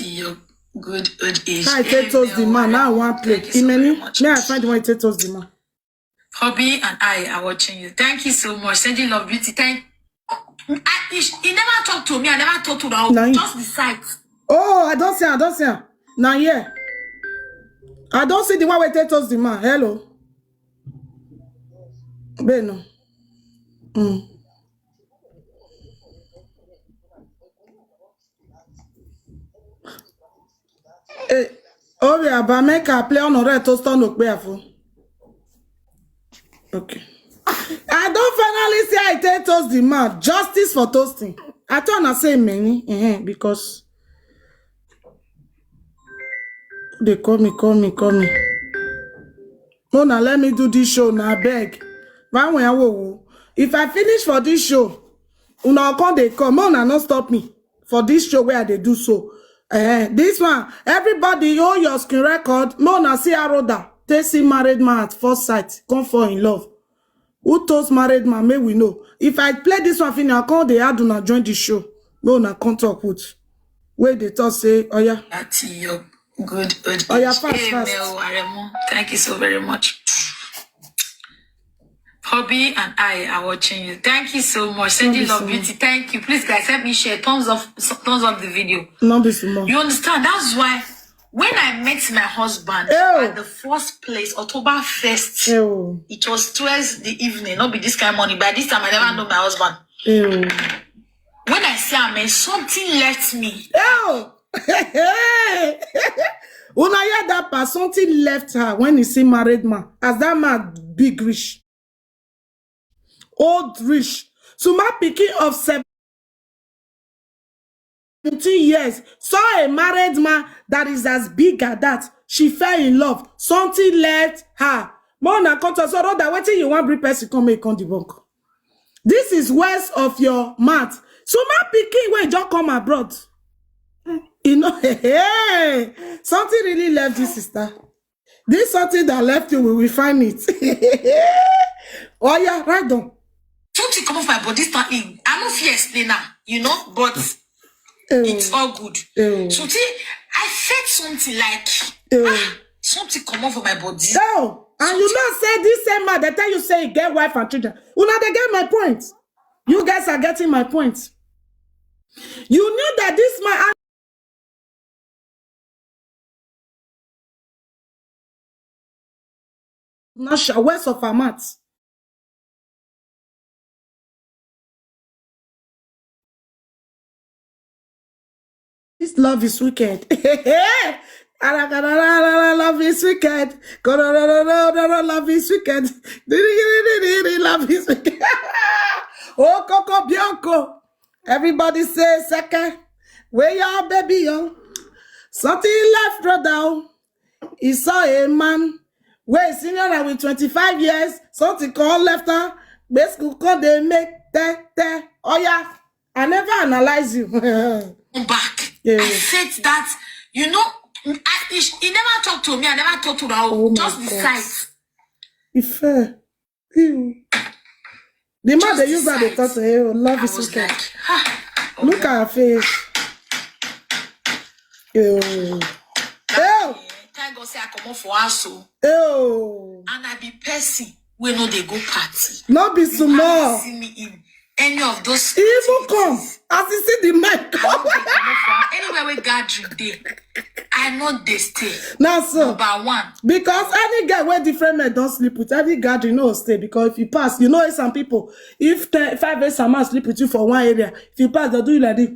your good old age. I take toast the man. Now one plate. May I find one take toast the man. Hobby and I are watching you. Thank you so much. Sending love, beauty. He never talked to me. I never talked to her. Just the sight. Oh, I don't see her. Now, yeah. I don't see the one where take toast the man. Hello. Beno. Oh, yeah, but make her play on a toast on the careful. Okay. I don't finally say I take toast the man. Justice for toasting. I thought I say many because they call me. Mona, let me do this show now, beg. If I finish for this show, una come they come. Mona, not stop me for this show where they do so. This one, everybody hold your screen record. Mona, see Aroda. They see married man at first sight. Come fall in love. Who toast married man? May we know. If I play this one, I call the ad not join the show. Mona, can't talk with. Where they talk say, oh yeah. That's your good old age. Oh yeah, fast. Thank you so very much. Hobby and I are watching you. Thank you so much. Sending love, beauty. Thank you. Please, guys, help me share. Thumbs up the video. No, be small. You understand? That's why when I met my husband at the first place, October 1st, it was 12 the evening. Not be this kind of money. By this time, I never know my husband. When I see him, something left me. When I hear that part, something left her when he see married man. As that man big rich. Old rich. So my picking of 17 years saw a married man that is as big as that. She fell in love. Something left her. Mona contour so that waiting you want bring person come make on the debunk. This is words of your mouth. So my picking when you come abroad. You know, something really left this sister. This something that left you, we will find it. Oh yeah, right on. Something come off my body starting. I don't feel explainer, you know, but it's all good. So I felt something like something come off of my body. And you not say this same man that time you say you get wife and children. You know they get my point. You guys are getting my point. You knew that this man. Not sure words of her mouth. This love is wicked. Love is wicked. Love is wicked. Love is wicked. Oh, Coco Bianco. Everybody say second. Where y'all baby young? Something left brother. He saw a man. Where senior with 25 years. Something called left her. Basically called they make oh yeah. I never analyze you. Back. I said that, you know, he never talked to me. I never talked to her. Just the sight. If the man they use that they talk to her. Love is okay. Like, look at her face. Thank God say I come off for us. And I be person. We know they go party. Not be small. See me in any of those. He even come as you see the man come. Anywhere we gathering day, I know they stay. Now so number one. Because any guy where different men don't sleep with, any gathering no stay. Because if you pass, you know some people, if 5 days a man sleep with you for one area, if you pass, they'll do it like this.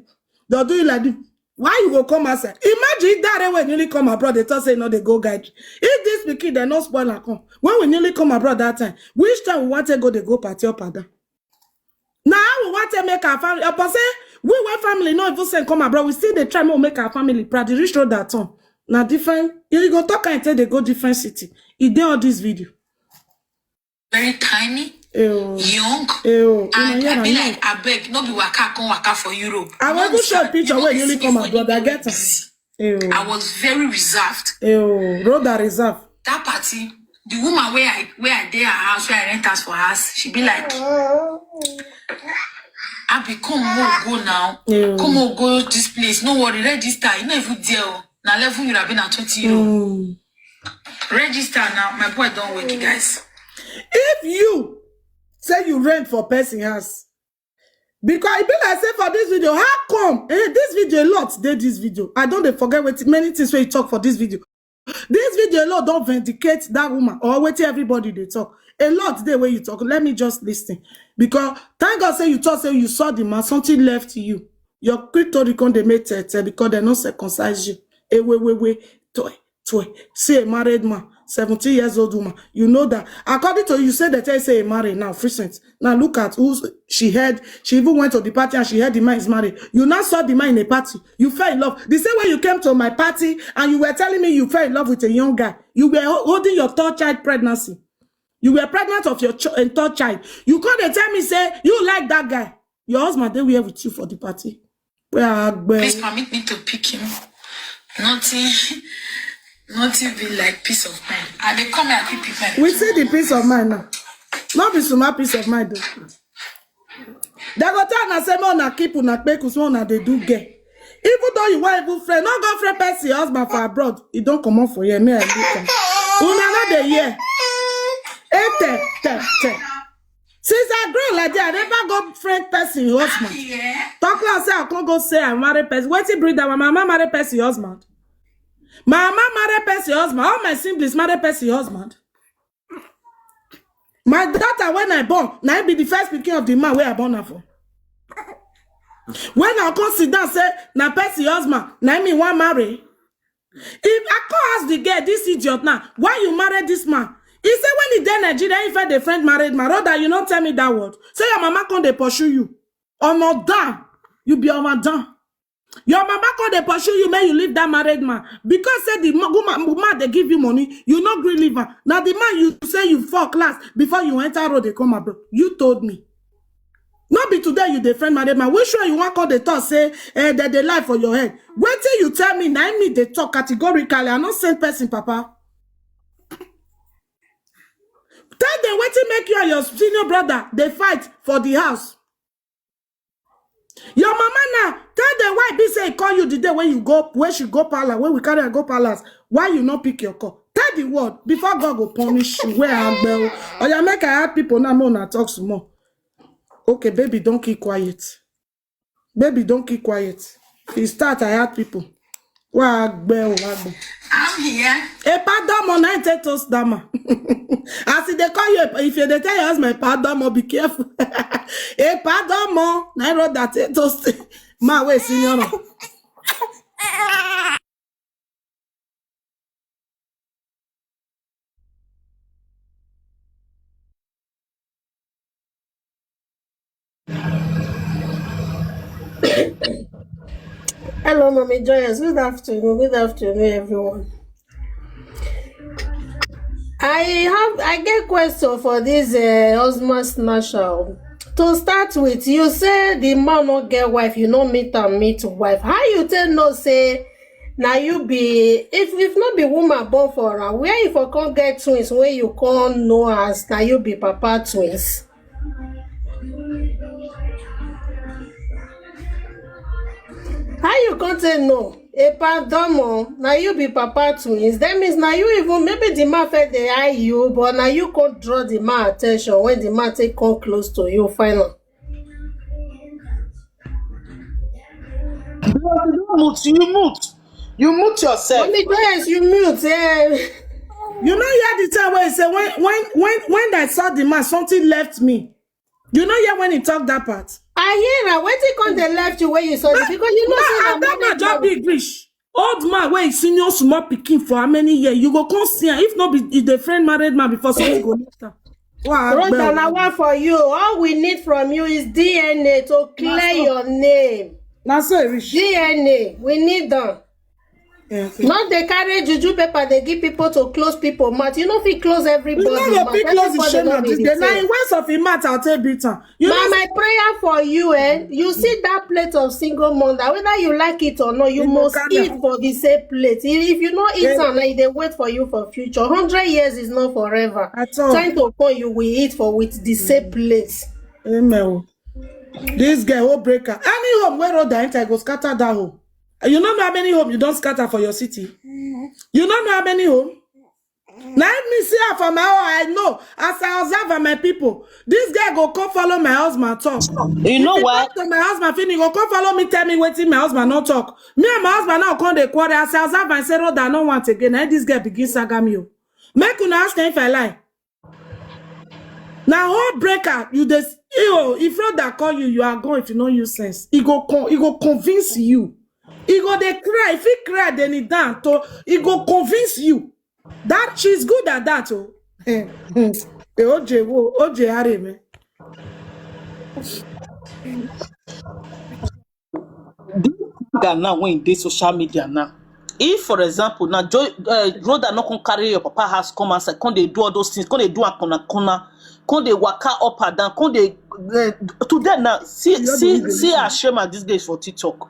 They'll do it like this. Why you go come outside? Imagine that when you nearly come abroad, they talk say no, they go guide. If this be kid, they not spoil and come. When we nearly come abroad that time, which time we want to go, they go party up and down. Now we want to make our family. Upon say we were family, not even say come abroad. We still they try to make our family proud. The rich road that time. Now different. You go talk and tell they go different city. He did all this video. Very tiny. Young. And I be like, I beg, no be waka for Europe. I want to show a picture where you come abroad. I get it. I was very reserved. Road that reserved. That party, the woman where I did her house, where I rent house for house, she be like, Abi, come on, go now. Come on, go this place. No worry, register. You know if you deal. Now level you have been at 20 euro. Register now. My boy don't work, guys. If you say you rent for person house, because it be like say for this video, how come? This video a lot did this video. I don't forget what many things when you talk for this video. This video a lot don't vindicate that woman or wait till everybody they talk. A lot the way you talk. Let me just listen. Because thank God say you thought say you saw the man, something left you. Your crypto recon they made because they not circumcise you. Toy. See a married man, 17 years old woman. You know that. According to you, say that I say married now, recent. Now look at who she had. She even went to the party and she heard the man is married. You now saw the man in a party. You fell in love. The same way you came to my party and you were telling me you fell in love with a young guy. You were holding your third child pregnancy. You were pregnant of your third child. You can't tell me, say, you like that guy. Your husband, they were with you for the party. Please permit me to pick him. Nothing be like peace of mind. And they come and keep people. We see the peace of mind now. Not be so much peace of mind though. They go tell us say na keep una pay cuz una they do get. Even though you want even friend, not go friend person husband for abroad, it don't come on for you. Me I look. Una not the year. Since I grow like that, I never got friend person husband. Talk like say I can't go say I marry person. Wait till breed that my mama marry person husband. My mama marry person husband. All my siblings marry person husband. My daughter when I born, now I be the first speaking of the man where I born her for. When I come sit down say na person husband, now me want marry. If I can't ask the girl, this idiot now, why you marry this man? He said when he there Nigeria, if I the friend married man, rather you not tell me that word. Say your mama come they pursue you. Or not done. You be overdone. Your mama come they pursue you, may you leave that married man. Because say the woman they give you money, you not green liver. Now the man you say you 4 class before you enter road they come abroad. You told me. Not be today you the friend married man. Which one you want call the talk say that they lie for your head. Wait till you tell me now me they talk categorically. I'm not same person, Papa. Tell them what to make you and your senior brother they fight for the house. Your mama now tell them why be say call you the day when you go where she go palace, when we carry her go palace. Why you not pick your call? Tell the word before God go punish you. Where I go? Or you make I have people now more talk some more. Okay, baby, don't keep quiet. Baby, don't keep quiet. If you start, I have people. I'm here. Pardon, I take toast dama. As they call you, if you tell your husband, pardon, be careful. Pardon, I wrote that toast. My way, senior. Hello, Mommy Joyous. Good afternoon. Good afternoon, everyone. I get question for this husband snatcher. To start with, you say the man not get wife, you not meet wife. How you tell no say now you be if not be woman born for her, where if you can't get twins where you can't know as now you be papa twins? How you can't say no? Pardon, now you be papa twins. That means now you even maybe the man fed the eye you, but now you can't draw the man attention when the man take come close to you. Final. You mute yourself. Yes, you mute. You know hear the time where he say when I saw the man, something left me. You know hear when he talk that part. I hear her. When they come, they left you where you saw it because you know. I don't just big rich. Old man where he senior small picking for how many years? You go come see her. If not be the friend married man before something go later. Wow, for you. All we need from you is DNA to clear your name. That's so rich. DNA. We need them. Yeah, okay. Not they carry juju paper, they give people to close people mouth. You know if you close everybody. You know the close the shame of this. The 9 words of a mouth I'll tell Britain. My prayer for you, you see that plate of single mother, whether you like it or not, you must eat for the same plate. If you not eat and they wait for you for future. 100 years is not forever. At all. Time to call you, we eat for with the same plate. Amen. This girl will break her. Any home where road that enter go scatter that home. You don't know how many home you don't scatter for your city. You don't know how many home. Now let me see her for my own. I know as I observe my people. This guy go come follow my husband talk. You know what? Talk to my husband finish go come follow me. Tell me waiting my husband not talk. Me and my husband now come the quarter. As I observe and say road that no want again. Now this guy begin saga me. Make una ask him if I lie. Now heartbreaker, you this if not that call you, you are going if you don't use sense. He go convince you. He go they cry. If he cry, then he done. He go convince you. That she's good at that. Oh, OJ Harry, man. Now when they social media now. If, for example, now Rhoda not can carry your papa house come and say, can they do all those things? Can they do a corner? Can they waka up and down? Can they today now see how shame at these days for TikTok.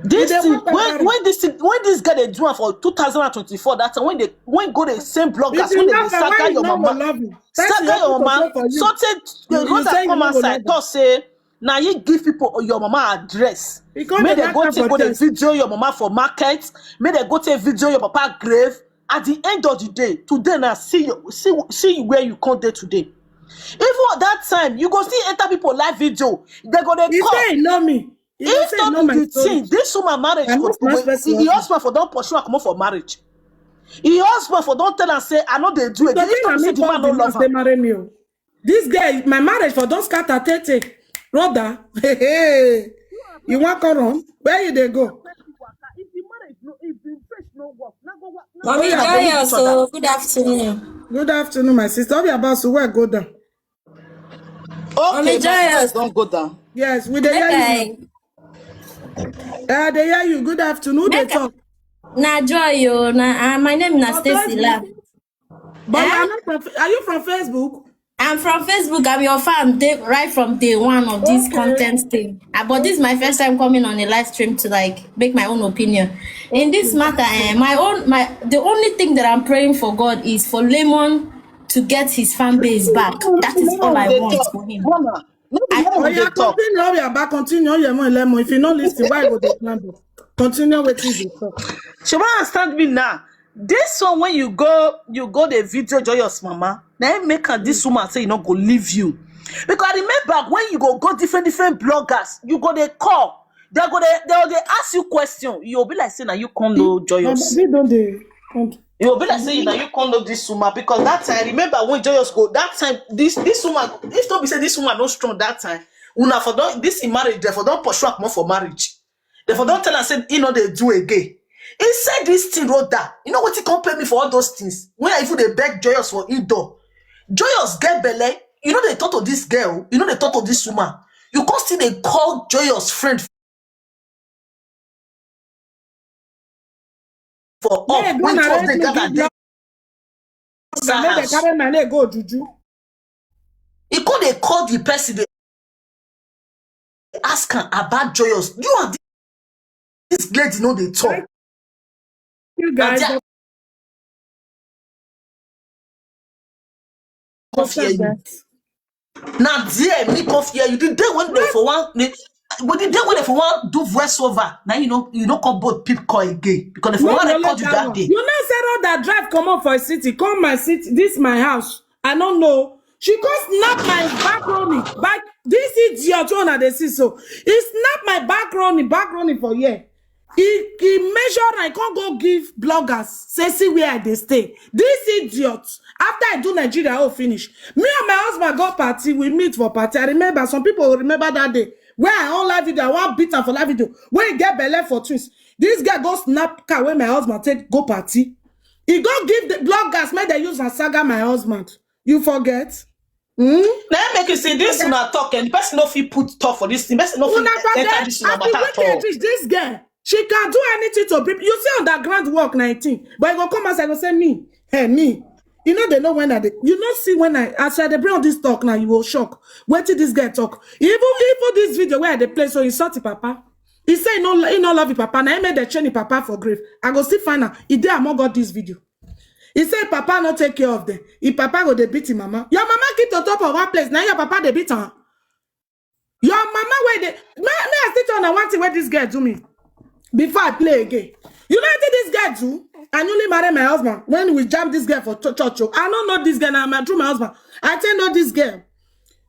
This thing, when this guy they do it for 2024, that's when go the same bloggers when they saga your mama, something Rhoda come outside talk say. Now you give people your mama address. May they go take the video your mama for market. May they go take video your papa grave. At the end of the day, today now see where you come there today. Even at that time, you go see enter people live video. They go they call. He say know me. If not the thing, this woman marriage the husband for don't pursue her come for marriage. The husband for don't tell and say I know they do it. The man no love her. This guy, my marriage for don't scatter tete. Brother, you want to run? Where you they go? Mommy Joyous, so good afternoon. Good afternoon, my sister. How about to where go down? Okay, Joyous, don't go down. Yes, we they hear you. They hear you. Good afternoon. They talk. Na Joyo, my name is Stacy La. But I'm not from, are you from Facebook? I'm from Facebook. I'm your fan right from day one of this content thing. But this is my first time coming on a live stream to make my own opinion. In this matter, the only thing that I'm praying for God is for Lemon to get his fan base back. That is all I want for him. Continue. If you don't listen, why would they plan to continue with this? She won't understand me now. This one when you go the video Joyous mama. Now make her this woman say you not go leave you. Because I remember when you go different bloggers, you go they call. They ask you question. You'll be like saying now you can't know Joyous. You'll be like saying now you can't know this woman because that time I remember when Joyous go that time this woman if don't be say this woman not strong that time. Una for don't this in marriage therefore don't pursue more for marriage. Therefore don't tell her say you know they do again. He said this thing wrote that. You know what he compare me for all those things? When I even they beg Joyous for indoor. Joyous get belle. You know they talk to this girl. You know they talk to this woman. You can't see they call Joyous friend for up when it was the gather. He could they call the person they ask her about Joyous. You and this lady know they talk. You guys now dear me coffee you the day when they for one but the day when they for one do voiceover now you know call both people call again because if you want to record you that day. You know say all that drive come up for a city come my city this my house I don't know she go snap my background back this idiot one at the see so he snap my background for here. He measure I can't go give bloggers say see where they stay. This idiot after I do Nigeria all finish. Me and my husband go party we meet for party. I remember some people will remember that day where I on live video I want beat for live video when he get belle for twins. This guy go snap car when my husband take go party. He go give the bloggers make they use and saga my husband. You forget? Now make you see this una talk and the person no fit put talk for this thing. Person no fit enter this una matter. This girl. She can do anything to people. You see underground work 19. But you go come and go say me. Hey, me. You know they know when you not see when as I bring on this talk now, you will shock. Wait till this guy talk. Even this video where they play so he insult papa. He say he no love his papa. Now he made the train papa for grave. I go see find out. He did among got this video. He say papa not take care of them. If papa go they beat him mama. Your mama keep the top of one place. Now your papa they beat her. Your mama where they may I still on one thing where this girl do me before I play again. You know what this girl do? I newly married my husband when we jam this girl for church. I don't know this girl now. I'm through my husband. I tell know this girl.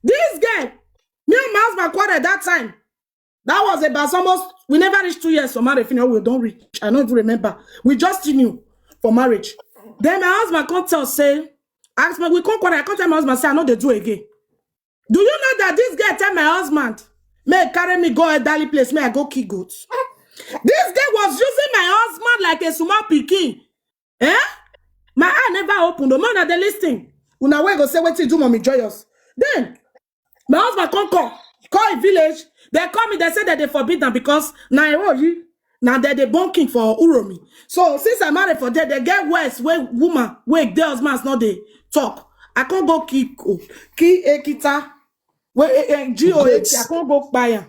This girl, me and my husband quarreled that time. That was about almost, we never reached 2 years for marriage. You know, we don't reach. I don't even remember. We just knew for marriage. Then my husband can't tell, say, ask me, we can't quarrel. I can't tell my husband, say, I know they do again. Do you know that this girl tell my husband, may carry me go a daily place, may I go kill goats? This girl was using my husband like a small pikin. Eh? My eye never opened. The man at the listing. Una way go say what you do, mommy Joyous. Then my husband call a village. They call me, they say that they forbid them because now they're bunking for Uromi. So since I married for that, they get worse where woman, where the husband's not they talk. I can't go ki ekita. Where GOH, I can't go buy her.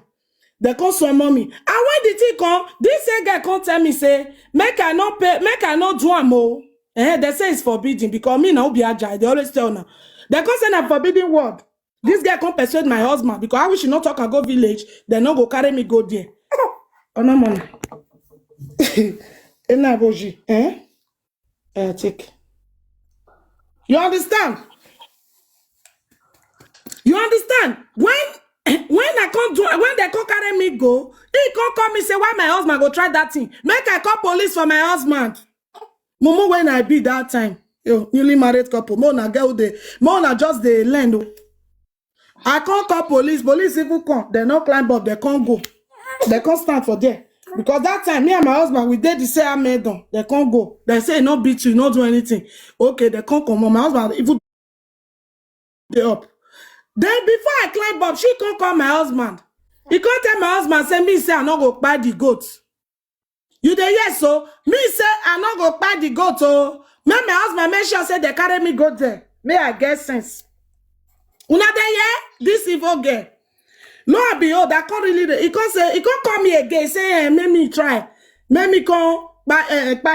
They come summon me. And when did he come? This guy come tell me, say, make I not pay, make I not do a more. They say it's forbidden because me now be agile. They always tell now. They come say a forbidden word. This guy come persuade my husband because I wish he not talk and go village. They not go carry me go there. Oh no money. Take. You understand? You understand? When I come do, when they come carry me go, he come call me say why my husband go try that thing. Make I call police for my husband. Mumu when I be that time, yo, newly married couple, Mona girl the Mona just the land. I can't call police. Police even come. They not climb up. They can't go. They can't stand for there. Because that time, me and my husband, we did the same made. They can't go. They say not beat you, not do anything. Okay, they can't come on. My husband even they up. Then before I climb up, she can't call my husband. He can't tell my husband, say me say I not go buy the goats. You dey yes so me say I not go buy the goat. Oh, me my husband make sure say they carry me go there. May I get sense. Una dey yeah? This evil girl. No, I behold, I can't really. He can't say, he can't call me again. Say, make me try. Make me come buy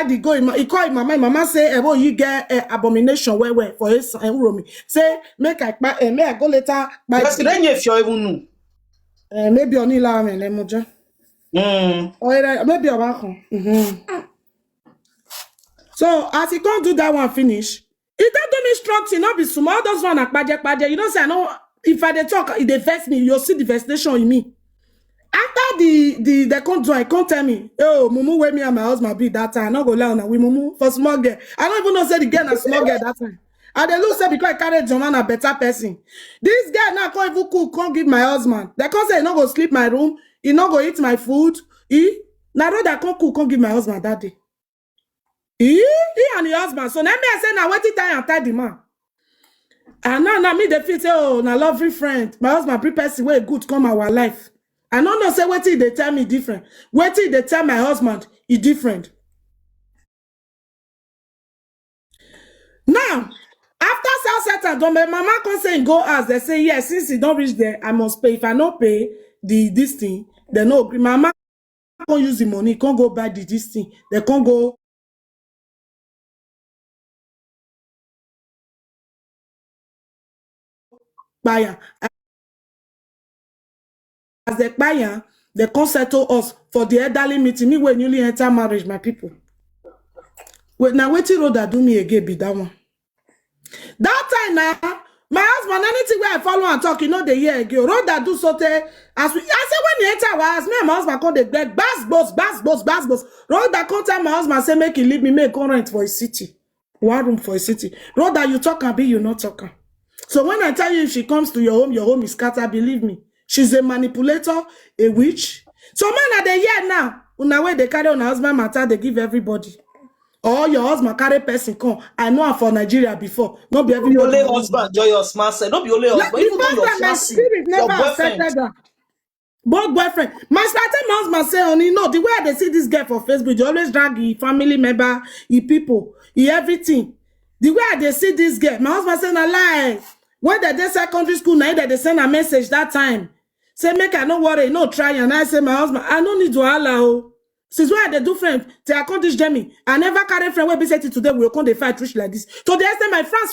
the go. He call him mama. Mama say, well, you get abomination where for his room. Say, make I go later. Parce que then if you even know. Maybe on ila me lemoja. Or maybe about. So as he can't do that one finish, he don't do me strong thing. Not be small. Those one akpaje. You don't say I know. If I dey talk, it dey vex me. You'll see the vexation in me. After the can't do, I can't tell me. Oh, Mumu, where me and my husband be that time. I not go lie on we Mumu for small girl. I don't even know say the girl na small girl that time. And they look say because I carry John a better person. This girl now can't even cook, can't give my husband. They can't say he not go sleep my room. He not go eat my food. Now that can't cook, can't give my husband that day. He and the husband. So now me I say now what time and tie the man. And now me the feel say, oh, na lovely friend. My husband prepare the way good come our life. I don't know say what they tell me different. What they tell my husband is different. Now, after South Settle, my mama can say go ask. They say yes, since he don't reach there, I must pay. If I not pay this thing, they no agree. Mama can't use the money, can't go buy this thing. They can't go. Buyer. As the buyer, they can't settle us for the elderly meeting. Me when newly enter marriage, my people. Wait, now wait till road that do me again be that one. That time now, my husband, anything where I follow and talk, you know the year ago. Road that do something as we. I say when you enter, was me and my husband call the bed bass boss. Road that come tell my husband say make he leave me, make rent for a city, 1 room for a city. Road that you talk and be you not talking. So when I tell you if she comes to your home is scattered, believe me. She's a manipulator, a witch. So man at the year now, una way they carry on husband matter, they give everybody. Or your husband carry person come. I know her for Nigeria before. Not be everybody. Only husband, Joyous master. Not be only husband. Even though your fiancé, your boyfriend. Both boyfriend. My husband say, honey, no, the way they see this girl for Facebook, they always drag his family member, his people, everything. The way they see this girl, my husband say, na lie. When they did secondary school, now they send a message that time. Say, make I no worry, no try. And I say, my husband, I don't need to allow. Since why they do friend, they are called this Jamie. I never carry friend where be said today, we'll come they fight rich like this. So they ask them my friends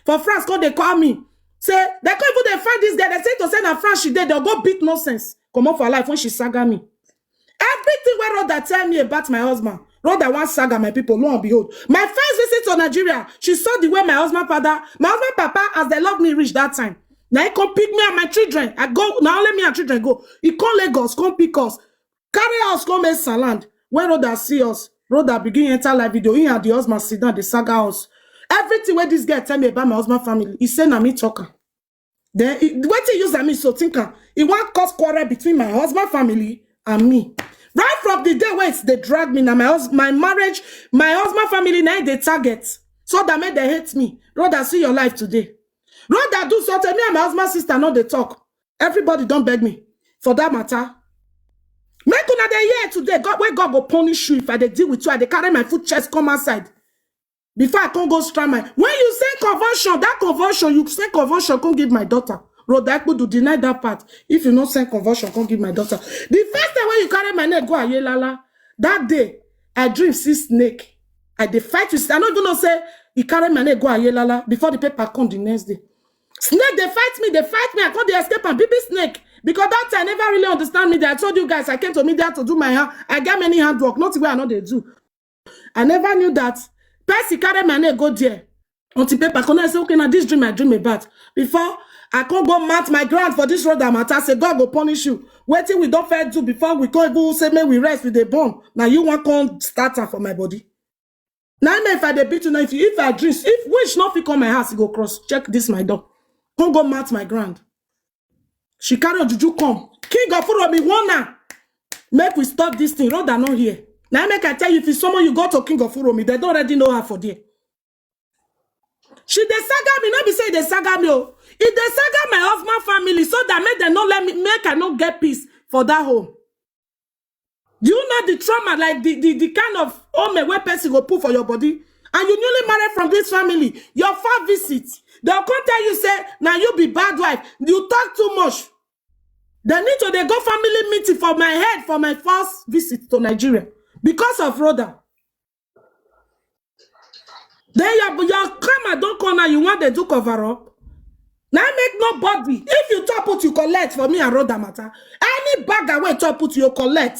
for France, call they call me. Say, they can't even find this girl. They say to send her France, she did. They'll go beat nonsense. Come on for her life when she saga me. Everything where Rhoda tell me about my husband, Rhoda wants saga my people, lo and behold. My first visit to Nigeria, she saw the way my husband papa, as they love me, reach that time. Now he come pick me and my children. I go, now let me and children go. He come Lagos, come pick us. Carry us, come in Saland. When Rhoda see us, Rhoda begin enter live video. He and the husband sit down, they saga us. Everything where this guy tell me about my husband family, he say na me talker. Then what he use me so thinker. He want cause quarrel between my husband family and me. Right from the day where they drag me now, my marriage, my husband family now they target. So that made they hate me. Rhoda, see your life today. Rhoda do something. Me and my husband sister know they talk. Everybody don't beg me. For that matter. Make una dey hear today. God, where God go punish you if I dey deal with you, I dey carry my foot chest come outside. Before I can't go strand my. When you say conversion, that conversion, you say conversion, can't give my daughter. Rhoda do deny that part. If you not say conversion, can't give my daughter. The first time when you carry my neck, go ayelala. That day, I dream see snake. I dey fight with. I not even know say he carry my neck, go ayelala before the paper come the next day. Snake, they fight me. I can't dey escape and baby snake. Because that time I never really understand media. I told you guys I came to media to do my hair. I got many handwork, not where I know they do. I never knew that. Percy carry my name go there. Until paper can I say, okay, now this dream I dream about. Before I can't go mat my ground for this road that matter. Say God will punish you. Waiting we don't fair do before we can't even say may we rest with the bomb. Now you want come starter for my body. Now if I dey beat you now, if I dream, if wish not fit come my house, you go cross. Check this my door. Can't go mat my ground. She carry juju come. King of me wanna make we stop this thing. Rhoda not here. Now make I tell you, if it's someone you go to King of me, they don't already know her for there. She dey saga me, not be say they saga me. Oh. If they saga my husband family, so that make them not let me make I not get peace for that home. Do you know the trauma, like the kind of home where person go put for your body? And you newly married from this family, your first visit, they'll come tell you say, now you be bad wife, you talk too much. They need to they go family meeting for my head for my first visit to Nigeria because of Rhoda. Then your karma don't come now. You want they do cover up. Now make nobody. If you top put you collect for me and Rhoda matter. Any bag away top put you collect.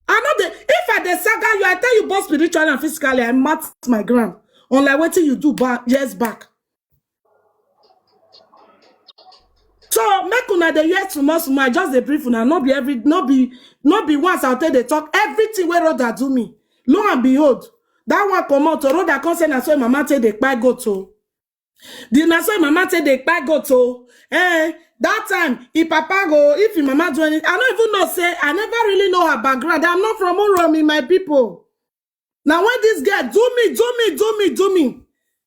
I know the if I the saga you, I tell you both spiritually and physically, I mat my ground. Unlike what you do back years back. So make una the year too much, just the brief una not be once I'll tell they talk everything where Rhoda do me. Lo and behold, that one come out to Rhoda come say na so mama tell they kpai go to. The na so mama tell they kpai go to. That time if papa go, if your mama do anything, I don't even know say I never really know her background. I'm not from Uromi, my people. Now when this girl do me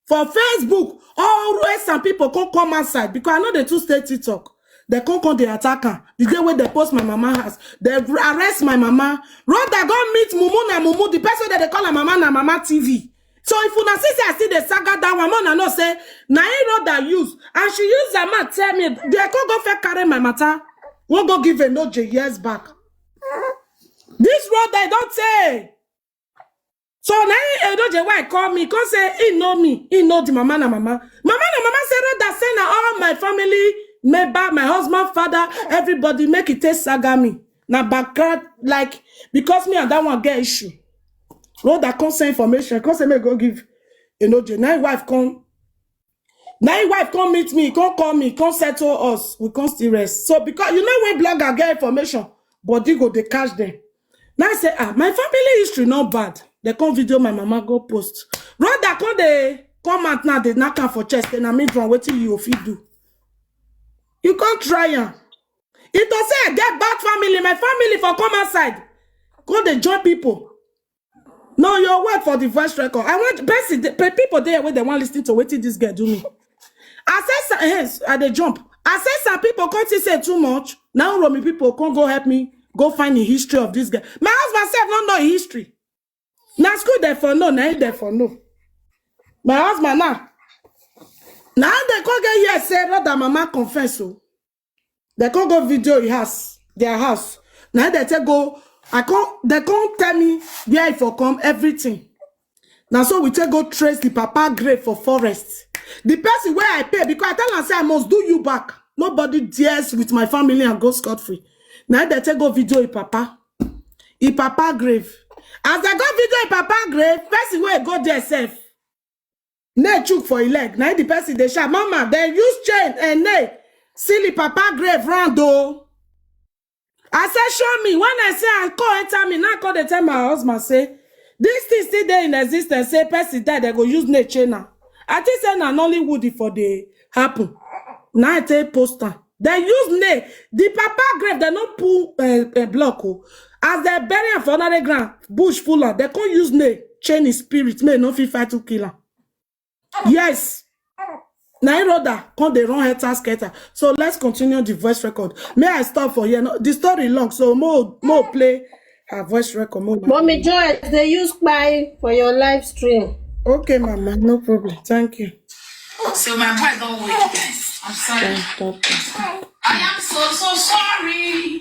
for Facebook, always some people come outside because I know they too stay TikTok. They come the attacker. The day when they post my mama house, they arrest my mama. Rhoda go meet Mumu na Mumu, the person that they call her mama na mama TV. So if una see I see the saga that one, I know say na Rhoda use and she use her man tell me they can go fair carry my matter. Won't go give a note years back. This Rhoda I don't say. So now Edoje why call me, cause say he know me, he know the mama na mama. Mama na mama say Rhoda say na all my family member, my husband, father, everybody make it take saga me. Now background like because me and that one get issue. Rhoda come say information, cause say me go give Edoje. Now wife come meet me, come call me, come settle us, we come still rest. So because you know when blogger get information, body go they catch them. Now I say my family history not bad. They come video my mama go post. Rhoda come they come out now they knock her for chest and I mean from what you fit do. You can't try am. It don't say I get bad family, my family for come outside. Go they join people. No, your word for the voice record. I want people there where they want listening to what this girl do me. I say yes, I they jump. I say some people can't say too much. Now Romy people can't go help me go find the history of this guy. My husband said don't know history. Now school there for no, now there for no. My husband now they can't get here say Rhoda mama confess so. They can't go video their house. Now they say go. They can't tell me where it for come everything. Now so we take go trace the papa grave for forest. The person where I pay, because I tell her, say, I must do you back. Nobody dares with my family and go scot-free. Now they take go video papa. Papa grave. As I go video papa grave, person where go there self. Nay chook for a leg. Now the person they shout, mama, they use chain and nay. Silly papa grave round though. I said, show me. When I say I call enter me, now call the time my husband say, this thing still there in existence. Say person died, they go use nature now. I think say na Nollywood for the happen. Now I take poster. They use nail. The papa grave, they not pull a block. Oh. As they bury him for another ground, bush fuller, they can't use nail. Chain his spirit, may no fit fight to kill him. Yes. Now I wrote that, come the wrong hater skater. So let's continue the voice record. May I stop for here? No, the story long, so more play her voice record. Mommy Joy, they use by for your live stream. Okay, mama, no problem. Thank you. So my boy don't wait, guys. I'm sorry. I am so sorry.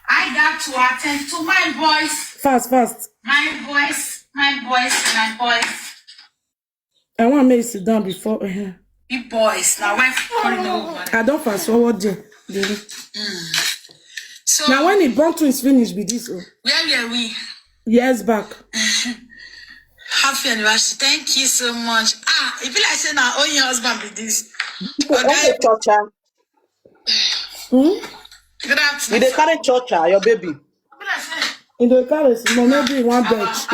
I got to attend to my boys. Fast. My boys. I want me to sit down before. Big boys. Now when calling over. I don't fast forward there. So now when the born twins finish with this, where are we? Years back. Happy anniversary. Thank you so much. If you like saying our own husband with this. Okay, Chocha. Good afternoon. You dey carry Chocha, your baby. In the car, maybe one bench.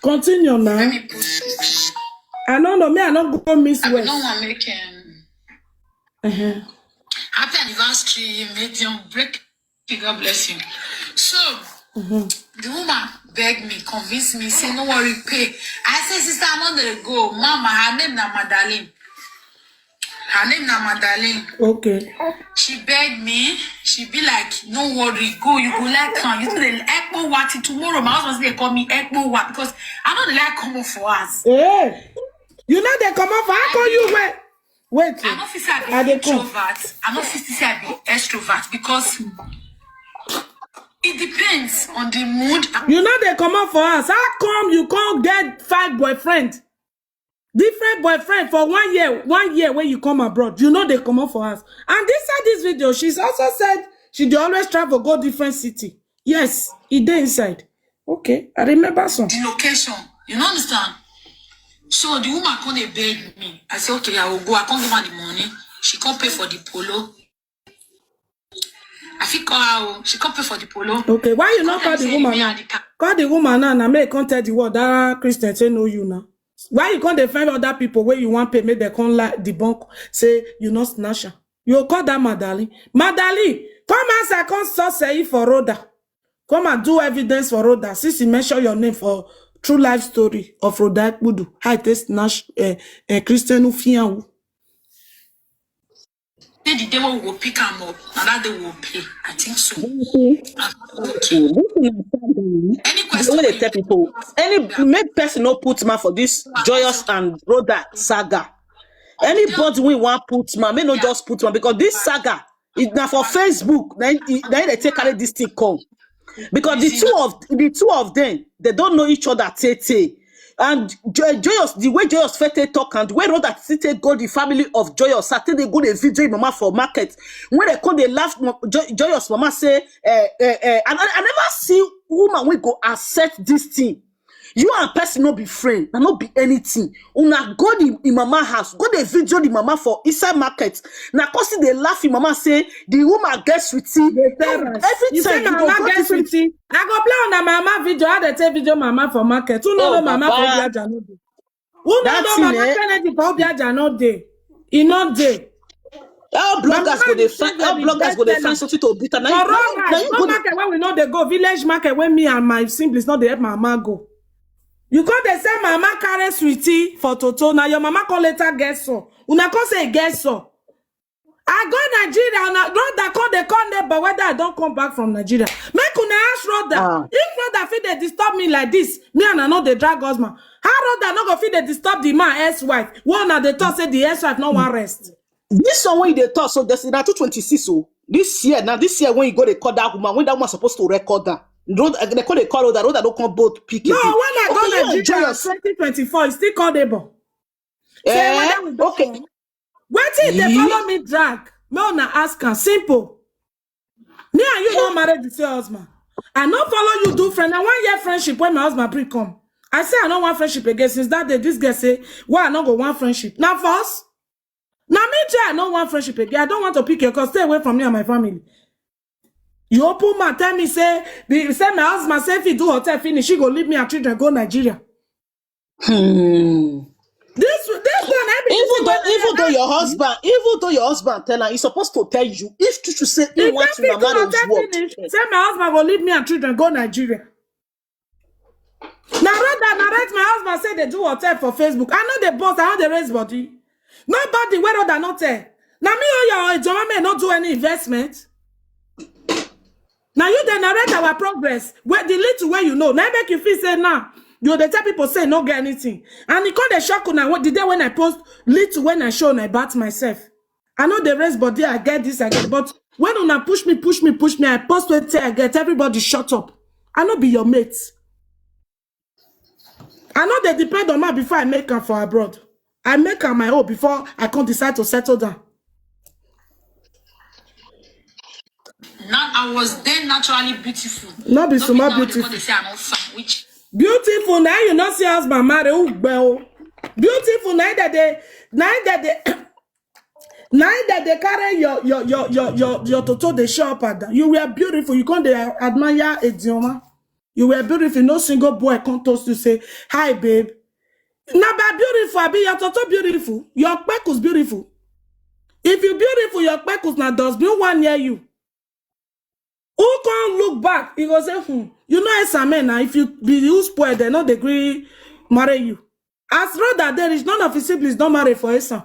Continue now. Let me put. I don't know. Me, I don't go miss I West. don't want to make happy anniversary, medium break. God bless you. So the woman begged me, convinced me, say no worry, pay. I said, sister, I'm not gonna go. Mama, her name na Madeleine. Okay. She begged me. She be like, no worry, go. You go like come. You do the Ekpo Wati tomorrow. My husband say they call me Ekpo Wat because I know they like come for us. Hey, you know they come up. How come you wait? Wait. I don't feel say I be introvert. I don't feel say I be extrovert because it depends on the mood. You know they come up for us. How come you can't get 5 boyfriends? Different boyfriend for 1 year. 1 year when you come abroad. You know they come up for us. And this video, she's also said she always travel, go different city. Yes, it dey inside. Okay, I remember some. The location. You know understand? So the woman come dey beg me. I say, okay, I will go. I can't give her the money. She can't pay for the polo. I think she can't pay for the polo. Okay, why you not call the woman now? Call the woman now and make contact the word that Christian say know you now. Why you can't defend other people where you want pay, make they can't like debunk, say you not snatcher. You call that Madali. Madali, come answer, come say for Rhoda. Come and do evidence for Rhoda. Since you mention your name for true life story of Rhoda Budu. How it is Nash Christian Ufian. The day we will pick them up, and that they will pay. I think so. Any question? When they tell people, make person no put man for this Joyous and Rhoda saga. Anybody we want put man, may not just put man because this saga is now for Facebook. Then they take carry this thing come because the two of them they don't know each other. And Joyous, the way Joyous Fete talk and the way Rhoda take go the family of Joyous, I think they go the video mama for market. When they come, they laugh. Joyous mama say, I never see woman we go accept this thing. You and person not be friend, and not be anything. Una go the mama house, go the video the mama for inside market. Now, cause they laugh, mama say the woman gets with tea. Every time you mama gets with tea. I go play on the mama video. How they take video mama for market? Who know mama for Obiaja no day? Who know mama Kennedy for Obiaja no day? He not day. All bloggers go they find. All bloggers go they find something to beat. Now you go market where we know they go village market where me and my siblings not they help mama go. You can't say mama carry sweetie for Toto. Now your mama call later guess so. Una can say guess so. I go Nigeria and Rhoda call they call neighbor whether I don't come back from Nigeria. Make una ask Rhoda. If Rhoda feel they disturb me like this, me and I know they drag husband. How Rhoda not go feel they disturb the man ex-wife? One of the talk say the ex-wife no one rest. This one when they talk so there's not 226 so This year when you go to call that woman, when that woman supposed to record that, they call the call that don't come both pick No, again. when I go Okay, Nigeria Joyous. 2024, it's still callable. Say whether we go Okay. home. Wait till they follow me drag. No, na ask her. Simple. Me and you not married the same husband. I not follow you do friend. I 1 year friendship when my husband bring come. I say I don't want friendship again. Since that day, this girl say, why I not go want friendship? Now first. Now me too, I don't want friendship again. I don't want to pick your cause. Stay away from me and my family. You open my tell me say my husband say if he do hotel finish, she go leave me and children go Nigeria. This one, Even though your husband tell her, he's supposed to tell you if to say he wants to marriage work. Say my husband will leave me and children go Nigeria. Now narrate my husband say they do hotel for Facebook. I know the boss, I know the raise body. Nobody where other not tell. Now me or your John not do any investment. Now you then narrate our progress. Where the little way you know. Now make you feel say now. You the tell people say no get anything. And it called the shock now. What the day when I post little when I show and I bat myself. I know the rest body I get this, I get, but when una push me, I post what I get, everybody shut up. I know be your mates. I know they depend on me before I make her for abroad. I make her my own before I can decide to settle down. Now I was then naturally beautiful. Not be so much beautiful. They say I'm not fine, which beautiful now you not see husband marry well. Beautiful now that they carry your toto they show up at that. You were beautiful. You can't admire a dioma. You were beautiful. No single boy can't toast to say hi, babe. Now, but beautiful, I be your toto beautiful. Your peckles beautiful. If you beautiful, your peckles now does be one near you. Who can't look back? He go say, you know it's a man now. If you be you spoil, they not agree marry you. As rather there is none of his siblings don't marry for his son.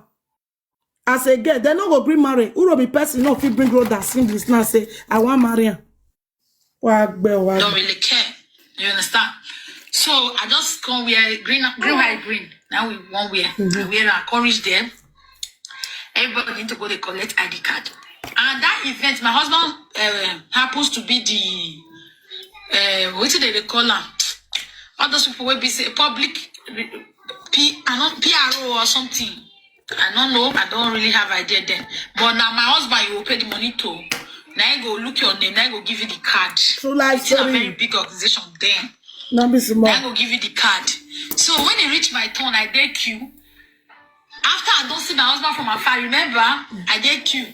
As a girl, they not go bring marry. Who will be person no fit bring road that siblings now say I want marry him. Don't really care. You understand? So I just come wear green, white, green. Now we won't wear. I wear a courage them. Everybody need to go to collect ID card. And that event, my husband happens to be the what do they call them? All those people will be say public PRO or something. I don't know. I don't really have idea then. But now my husband, you will pay the money to. Now I go look your name. Now I go give you the card. So like it's a very big organization then. Now I go give you the card. So when it reach my turn, I did queue. After I don't see my husband from afar, remember, I did queue.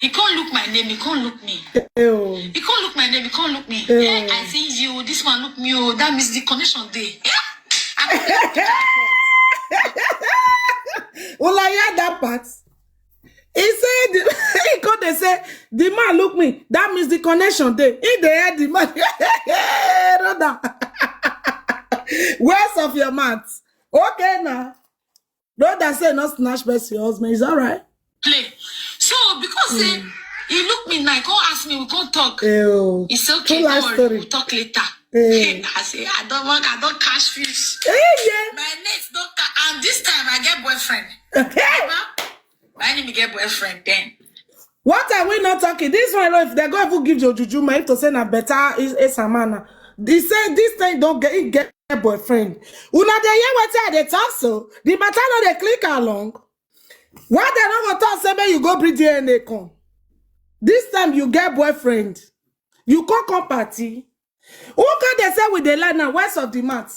He can't look my name, he can't look me. Ew. He can't look my name, he can't look me. Ew. I see you, this one look me, oh, that means the connection there. Well, I heard that part. He said, he could they say, the man look me. That means the connection there. If they had the man, where's of your mouth? Okay now. Brother say not snatch best your husband. Is all right? Play. So because he look me now, he can't ask me, we can't talk. Ew. It's okay, don't worry, we'll talk later. I say, I don't catch fish. Yeah. My mates don't catch, and this time I get boyfriend. I need to get boyfriend then. What are we not talking? This one, if they go ever give your juju, my if to say na better is a man. They say this thing don't get boyfriend. Una they hear what they talk so. The matter no they click along. Why they not go talk say you go bring DNA come? This time you get boyfriend. You come party. Who can they say with the line now west of the mat?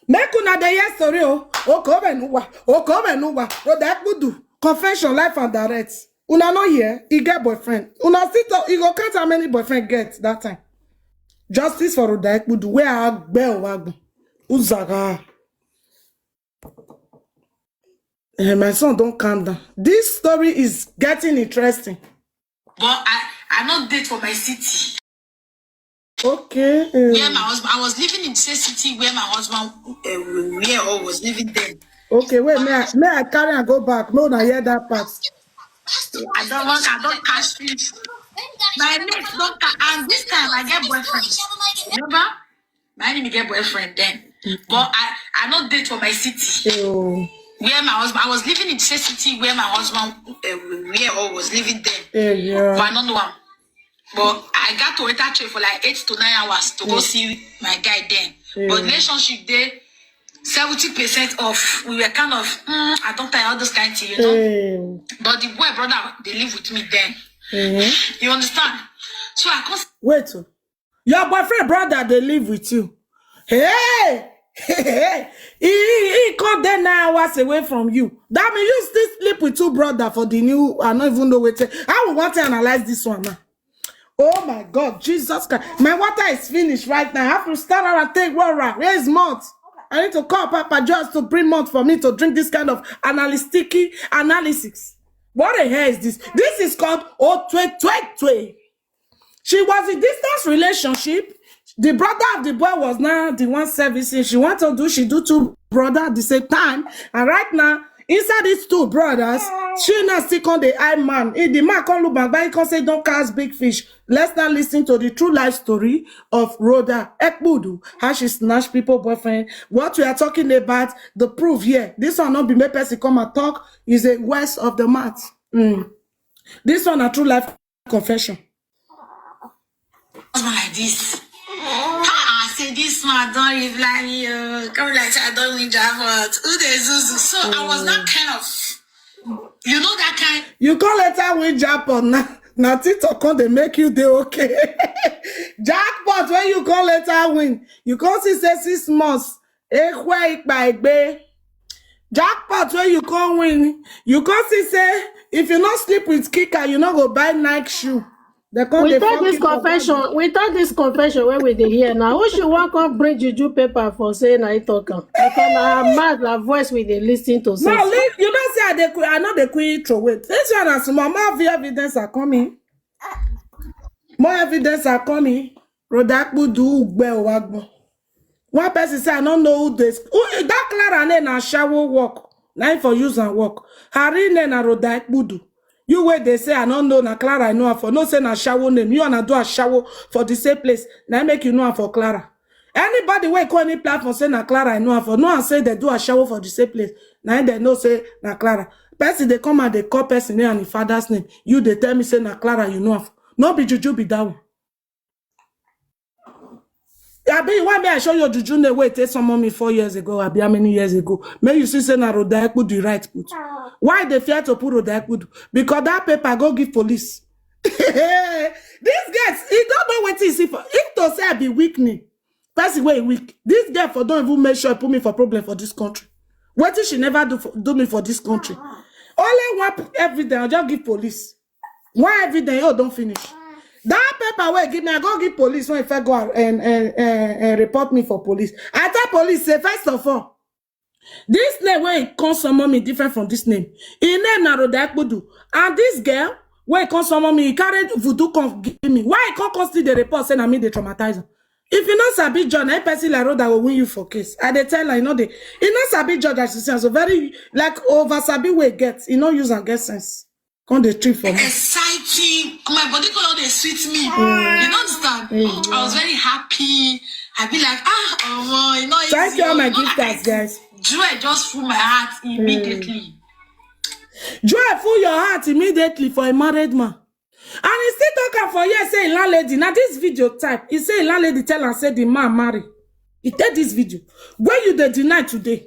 Make una the hear story oh come and what that would do. Confession, life and direct. Una not here, he get boyfriend. Una still talk, he go count how many boyfriend get that time. Justice for Udaik would where I bell wagon. Uzaga. My son, don't calm down. This story is getting interesting. But I not date for my city. Okay. Where my husband, I was living in the same city where my husband was living then. Okay, wait, may I carry and go back? No, I hear that part. I don't catch fish. My mates don't catch, and this time I get boyfriend. Remember? My name get boyfriend then. But I not date for my city. Ew. where my husband, I was living in the same city where my husband was living there. Yeah. But I don't know him. But I got to enter train for like 8 to 9 hours to go see my guy then. But relationship there, 70% off. We were kind of, I don't tell all those kind of things, you know. But the boy brother, they live with me then. You understand? So I can't. Wait. Your boyfriend brother, they live with you. Hey! he come there 9 hours away from you. That means you still sleep with two brothers for the new. I don't even know what. I will want to analyze this one now. Oh my God, Jesus Christ. My water is finished right now. I have to start out and take water. Where is Mont? I need to call Papa just to bring Mont for me to drink this kind of analysis. What the hell is this? This is called Otwe. She was in distance relationship. The brother of the boy was now the one servicing. She do two brothers at the same time. And right now, inside these two brothers, she now still on the eye man. If the man can't look back, but he can say, don't cast big fish. Let's now listen to the true life story of Rhoda Ekbudu, how she snatched people boyfriend. What we are talking about, the proof here. This one not be made person come and talk, is a west of the mat. This one a true life confession. Like this. I say this one don't reply me. Come like I don't need Java. Who they Zuzu? So I was that kind of, you know that kind. You can't let her win jackpot now. Now TikTok can't they make you do okay. Jackpot when you can't let her win. You can't see say 6 months. Jackpot when you can't win. You can't see say if you not sleep with Kika, you not go buy Nike shoe. We thought this confession when we did here now. Who should walk up bring juju paper for saying I talk? Because I'm mad la voice with the listening to say. No, you don't say I know the queen throw it. This one has more evidence are coming. More evidence are coming. Rodakbu do ugbe. One person say I don't know who this. That Clara name na shower work. Now for use and work. Harry name na Rodakbu do. You wait, they say I don't know na Clara I know her for. No say na shower name. You wanna do a shower for the same place. Now make you know her for Clara. Anybody wey call any platform say na Clara I know her for. No one say they do a shower for the same place. Now they know say na Clara. Person they come and they call person name and the father's name. You they tell me say na Clara you know her for. No be juju be that one. Abi, why may I show you juju the way it takes some mommy 4 years ago, Abi, how many years ago? May you see say na Rhoda Ekbudu the right put. Why they fear to put Rhoda Ekbudu? Because that paper go give police. These guys, he don't know what is it for. If to say I be weakening, person way weak. This girl for don't even make sure put me for problem for this country. What if she never do me for this country? Only one everything, I'll just give police. One everything, oh, don't finish. That paper where give me, I go give police when if I go and report me for police. I tell police, say, first of all, this name where it comes summon me different from this name. In name na Rhoda Ekbudu. And this girl, where it comes summon me, he carried voodoo come give me. Why it can't consider the report saying I mean they traumatize her? If you not sabi judge, a person like Rhoda will win you for case. I they tell her, you know, you not sabi judge as you say, so very, like, over sabi way get, you know, use and get sense. Come the trip for me. Exciting. My body color they sweet me. You don't understand? I was very happy. I be like, you know. Thank you all my gifters, guys. Joy just full my heart immediately. Joy full your heart immediately for a married man. And he still talking for years saying landlady. Now this video type, he say landlady tell and say the man marry. He take this video. Where you they deny today?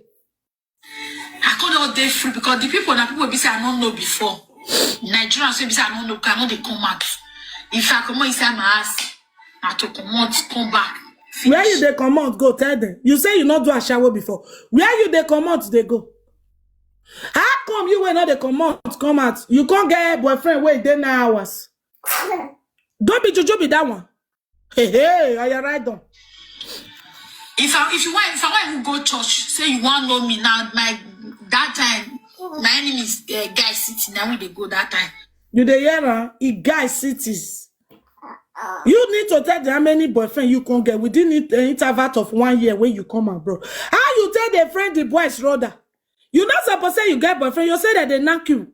I call all day free because the people be say I don't know before. Nigerians say be say I don't know, cannot they come out. If I come out inside my ass, I to come out, come back. Finish. Where you they come out, go tell them. You say you not do a shower before. Where you they come out, they go. How come you when not they come out? You can't get a boyfriend wait there 9 hours. Don't be juju be that one. Hey, are you right on? If I want to go church, say you want to know me now, that time, my enemy is guy sitting now when they go that time. You the hear he guy cities. You need to tell them how many boyfriend you can get within the interval of 1 year when you come abroad. How you tell the friend the boys Rhoda? You not supposed to say you get boyfriend, you say that they knock you.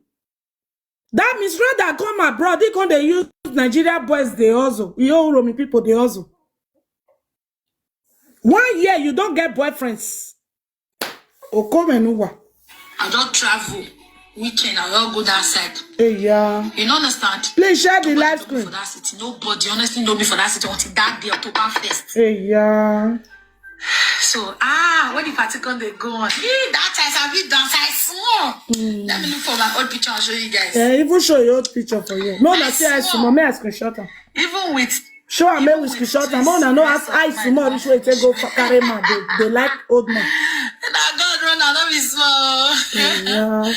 That means Rhoda come abroad, they come they use Nigeria boys they also. You all Roman people they also. 1 year you don't get boyfriends. Oh come and over. I'll just travel. Weekend, I'll all go that side. Hey, yeah. You don't understand? Please share the Nobody live know me screen. for that city. Nobody honestly know me for that city until that day, October 1st. Hey, yeah. So, when the party come, they go on. That time, I've been dance, I small. Let me look for my old picture and show you guys. Yeah, even show your old picture for you. No, na see I sumo, me I screenshot am. Even with... Show am, me we screenshot am. No, no, as I sumo, reach where they go for carry man. They like old man. Now God run, I don't be small. Yeah.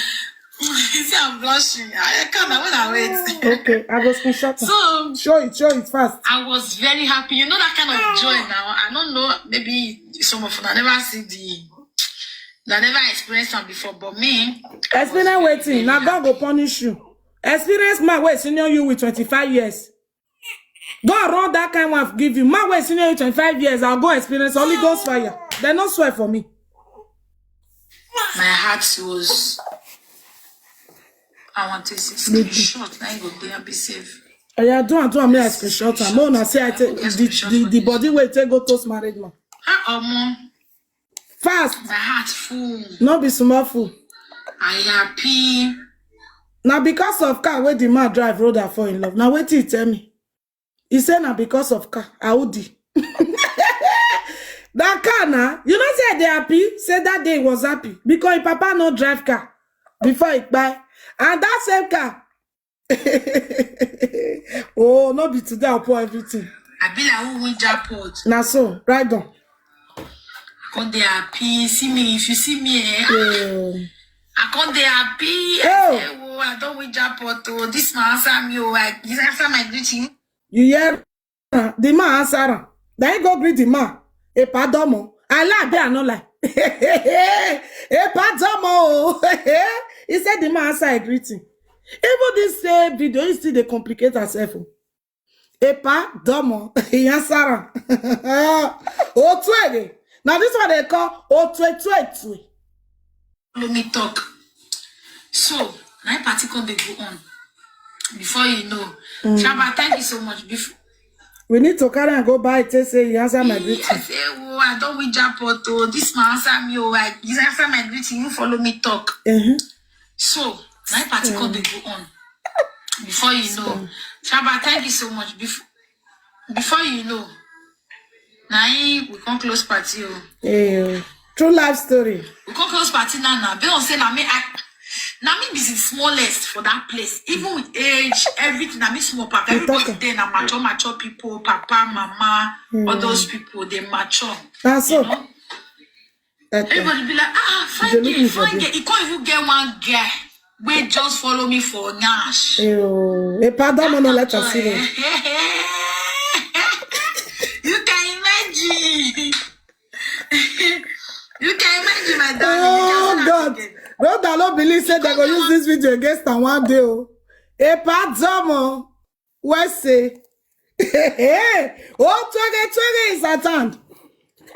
You see, I'm blushing. I can't, when I wait. Okay, I go screenshot am. So, Show it fast. I was very happy. You know that kind of joy now. I don't know, maybe some of them never see they never experienced one before, but me. Experience waiting. Now God go punish you. Experience my way senior you with 25 years. God run that kind of give you. My way senior you 25 years. I'll go experience Holy Ghost fire. They not swear for me. My heart was. I want to see screenshot. Now you go there and be safe. Yeah, do me a screenshot. I'm on. I say I take the body way take go toast married man. Fast. My heart full. Not be small full. I happy. Now because of car where the man drive road I fall in love. Now wait till he tell me. He said now because of car Audi. That car now, you know say they happy. Say that day he was happy because his papa no drive car before he buy. And that same car. Oh, not be today I'll pour everything. I be like who win jackpot. Now so, right on. When they happy, see me. If you see me, I can't they happy. Oh. I don't win jackpot. Oh, this man answer me. Oh, this answer my greeting. You hear? The man answer. Then you go greet the man. E padomo. I lie there, no lie. E padomo. He said the man answer a greeting. Even this video, you see they complicate herself. Epa, domo, yansara. Otwege. Now this one they call Otwetwe. Let me talk. So, my party can they go on. Before you know. Shaba, thank you so much. We need to carry and go by it. Say you answer my greeting. I say, oh, I don't win jackpot. Oh, this man answer me. Oh, this answer my greeting. You follow me talk. So, my party can they go on. Before you know. Shaba, thank you so much. Before you know. Now we can't close party. True life story. We can't close party now. They don't say now me is the smallest for that place. Even with age, everything. I mean small papa. Everybody there now mature people, papa, mama, all those people, they mature. That's so. Everybody be like, fine girl. You can't even get one guy. Wait, just follow me for Nash. Pardon, no let us see. You can imagine. You can imagine, my darling. Oh God. Don't I not believe said they're going to use this video against them one day. Pardon, what's say? Oh, 20 is at hand.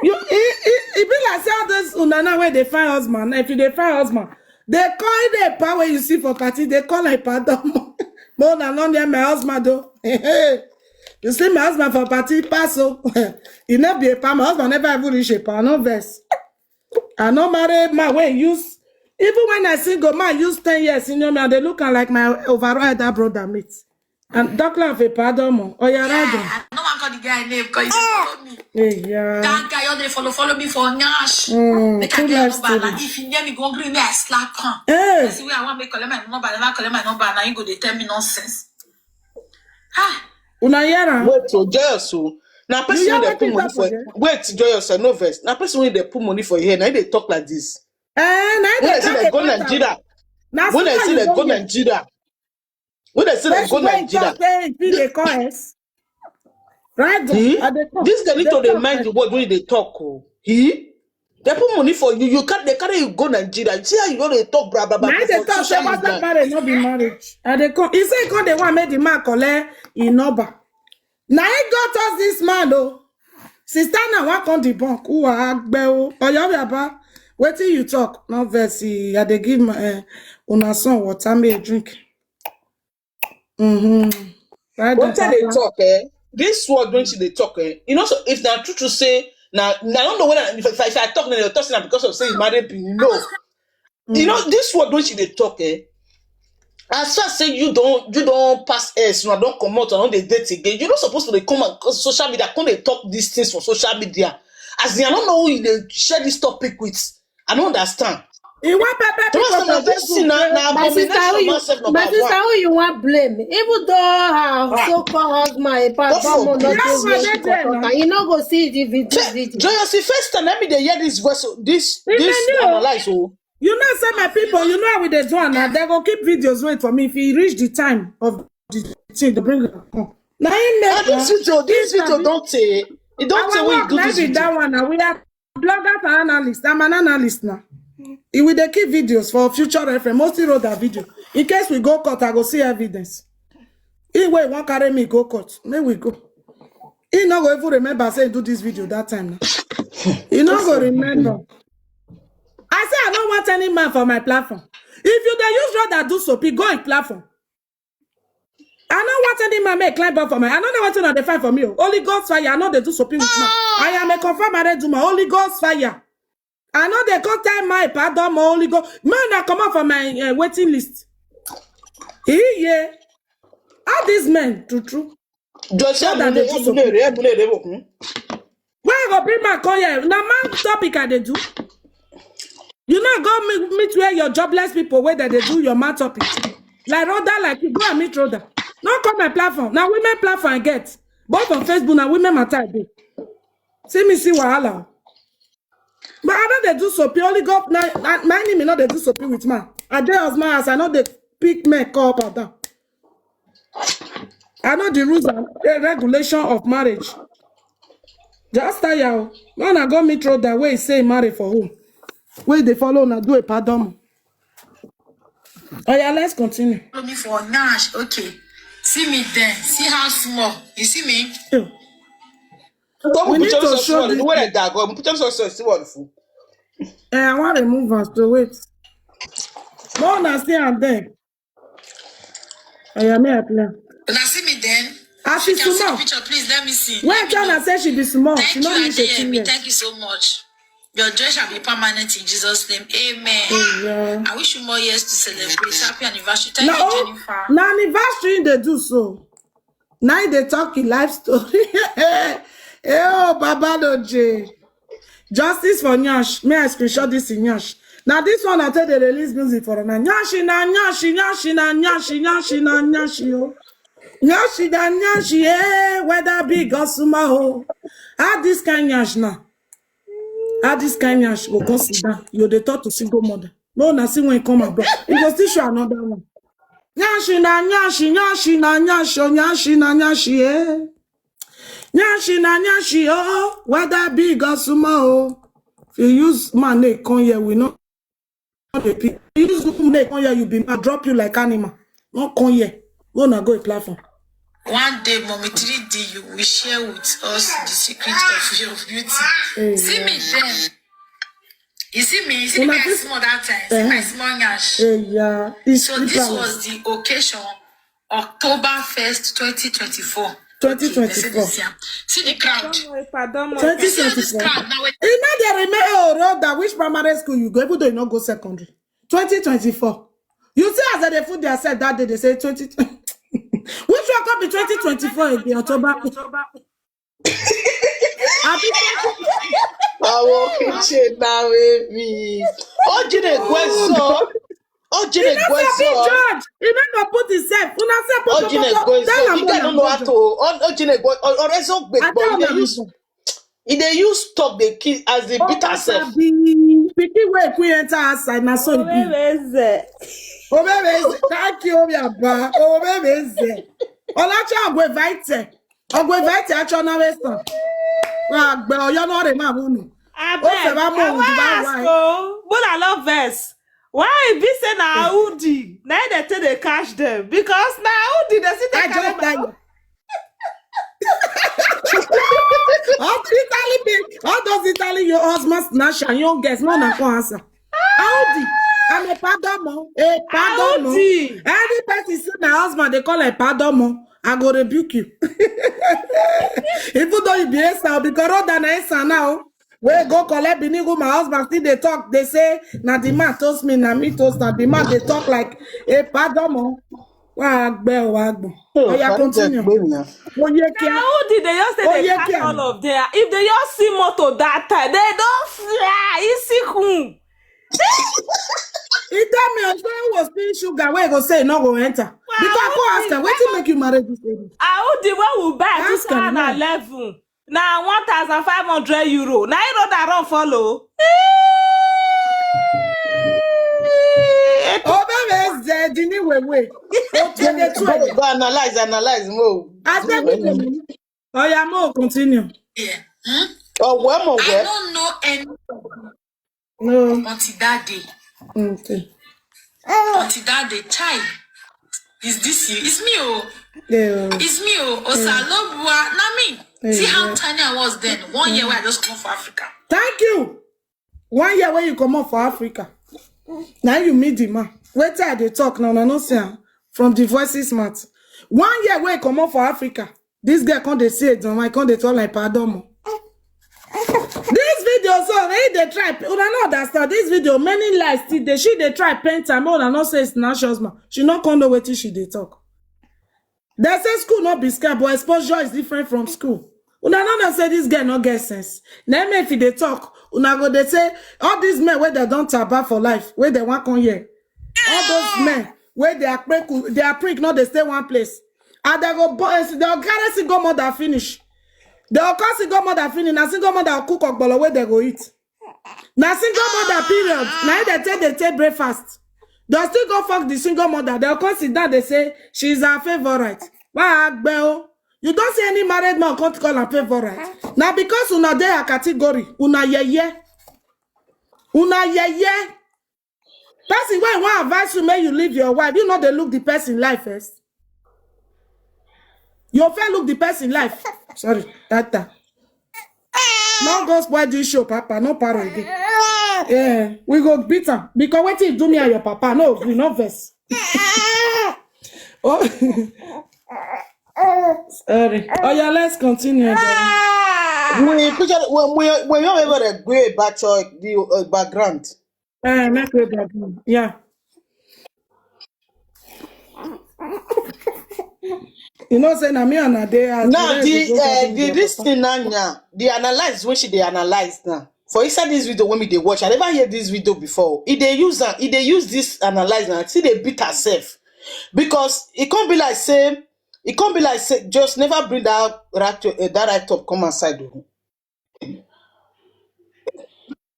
It be like say all this unana where they find husband. If they find husband, they call it a power you see for party. They call it pardon. More than long there, my husband though. You see my husband for party pass so. He never be a power. My husband never even reach a power. No verse. I no marry my way use. Even when I single man use 10 years, you know me, they looking like my overall elder brother mates. And doctor of a pardon. Oh yeah, I no one call the guy name because he follow me. Yeah. That guy they follow me for Nash. Make I get number. Like if you near me go green me, I slap him. See where I want me collect my number, never collect my number. Now you go they tell me nonsense. Una yara. Wait, so Joyous, so now person when they put money for wait, Joyous, no verse. Now person when they put money for here, now they talk like this. When I see they go Nigeria. When I see they go Nigeria. When I see they go Nigeria. Right? This guy need to remind the word when they talk. They put money for you. You can't. They carry you go Nigeria. See how you know they talk, blah blah blah. Now they talk say what that marriage not be marriage. And they come. He say come they want make the man collect in number. Now he got us this man though. Sister now want come the bank. Who are agbe o? Oyo yaba. Wait till you talk. No verse. I they give my una son water me a drink. Right. What time they talk? This word when they talk. You know, so if they're true to say now, I don't know when if I talk, then they'll talk now because of saying married. No, You know, this word when she dey talk, as far as say you don't pass S, you don't come out and don't date again. You're not supposed to dey come on social media, come dey talk these things for social media. As in, I don't know who you dey share this topic with. I don't understand. You want people My sister, who you want blame? Even though her so-called husband, you know go see the video. Joyous, the first time let me dey hear this voice, this analyze. You know, say my people, you know how we dey do and they go keep videos wait for me. If he reach the time of the thing, they bring it home. Now this video don't say it don't say when you do this video. That one now. We are bloggers and analysts. I'm an analyst now. If we dey keep videos for future reference, mostly wrote that video. In case we go court, I go see evidence. If we won't carry me go court, may we go. He not go even remember say do this video that time now. He not go remember. I say I don't want any man for my platform. If you dey use road that do soapy, go in platform. I don't want any man make climb up for my. I don't know what to define for me. Holy Ghost fire. I know they do soapy with me. I am a confirmed married woman. Holy Ghost fire. I know they can't time my pardon, my Holy Ghost. Man, I come out from my waiting list. Yeah. All these men, true. Just where I go bring my call here? Now, man, topic I they do. You know, go meet where your jobless people where they do your man topic. Like Rhoda, like you go and meet Rhoda. Don't come my platform. Now women platform I get. Both on Facebook now women matter. See me see wahala. But I know they do soapy. Only go my name not they do soapy with man. I dare as my ass. I know they pick men call up and down. I know the rules and the regulation of marriage. Just tell you, man, I go meet Rhoda where he say marry for whom. Where they follow now do a pardon. Oh yeah, let's continue. Follow me for Nash, okay. See me then. See how small. You see me? Ew. We need to show this. I want to move us to wait. No, I see and then. I am here. Now see me then. As she's See the small. picture, please let me see. When China said she be small, Thank she you, not need to Adeyemi. Thank you so much. Your joy shall be permanent in Jesus' name. Amen. Yeah. I wish you more years to celebrate. Happy anniversary. Thank you, Jennifer. Now anniversary they do so. Now they talk in life story. Oh, Baba Doje. Justice for Nyash. May I screenshot this in Nyash? Now this one I tell they release music for now. Nyashi na Nyashi, Nyashi na Nyashi, Nyashi na Nyashi, oh. Nyashi na Nyashi, whether big or small. How this kind Nyash now? How this kind Nyash go consider? You the thought to single mother. No, na see when you come abroad. You go still show another one. Nyashi na Nyashi, Nyashi na Nyashi, Nyashi na Nyashi, Nyashi na Nyashi, oh, whether big or small. If you use man, they come here, we know. You use man, come here, you be I drop you like animal. Not come here. Go na go a platform. One day, Mommy 3D, you will share with us the secret of your beauty. See me then. You see me? You see me small that time? See my small Nyash? Yeah. So this was the occasion, October 1st, 2024. 2024. See the crowd. 2024. You know they remember Rhoda, which primary school you go, even though you not go secondary. 2024. You see as they put their set that day, they say 20. Which one come be 2024 again, October? Now, baby. Oh, Jine Gwezo. Oh, Jine Gwezo. He never put himself. Oh, Jine Gwezo. You don't know how to. Oh, Jine Gwezo. Oh, Rezo Gwezo. They use talk the kid as the bitter self. Picky way we enter outside na so be. Obebe. Thank you, Obiaba. Obebe. Olachi Ogwevite. Ogwevite acho na wesan. Wa gbe Oyo no re ma munu. But I love verse. Why be say na Audi? Now they tell they cash them because na Audi they see they carry. All those Italy your husband snatch and young girls no na come answer. Audi. I'm a padomo. A padomo. Any person see my husband they call a padomo. I go rebuke you. Even though you be Esther, because Rhoda na Esther now. Where go collect binigo, my husband still they talk. They say, na the man toast me, na me toast, na the man they talk like a pardon. Oh yeah, continue. Oh yeah, How did they just say Oh, they yeah, catch Kian. all of them? If they just see motor that time, they don't fly. You see whom? He tell me I'm was spilling sugar. Where go say no go enter? Because I go ask her, what to make you marry this lady? How the one will buy Ask her now. 2011? Now 1,500 euro. Now you know that don't follow. Oh, baby, it's Dini Wewe. Oh, to the 12. Go analyze more. I said, oh yeah, more continue. Yeah. Oh, where more? I don't know any No. until that day. Okay. Until that day, child. Is this you? It's me, oh. Yeah. It's me, oh. Osalobua. Not me. See how tiny I was then. 1 year when I just come for Africa. Thank you. 1 year when you come up for Africa. Now you meet the man. Wait till they talk now. No say from the voices smart. 1 year when you come up for Africa. This girl can't they say it. I can't they talk like pardon. This video, so they try. Una not understand this video. Many lies still they try paint time. Una not say it's Nation's man. She not come know what she they talk. They say school not be scared, but exposure is different from school. Una not say this girl not get sense. Now if they talk, una go they say all these men where they don't taba for life, where they want come here. All those men where they are prick, not they stay one place. And they go they'll carry single mother finish. They'll call single mother finish. Now single mother will cook okbolo where they go eat. Now single mother period. Now they take breakfast. They'll still go fuck the single mother. They'll come sit down. They say she's our favorite. Why, Bell? You don't see any married man can't call her favorite. Now because una dey a category, una yeye. Person when one advice you make you leave your wife, you know they look the person life first. Your friend look the person life. Sorry, tata. No go spoil this show, Papa. No paro again. Yeah, we go beat him. Because what if do me and your papa? No, we no verse. Oh, sorry. Oh yeah, let's continue. We you ever agree about the background. Make way back. Yeah. You know, say na me and Ade. Now the this thing now, the analyze when they analyze now. For inside this video when they watch, I never hear this video before. If they use this analyze now, see they beat herself. Because it can't be like say, just never bring that right up come aside.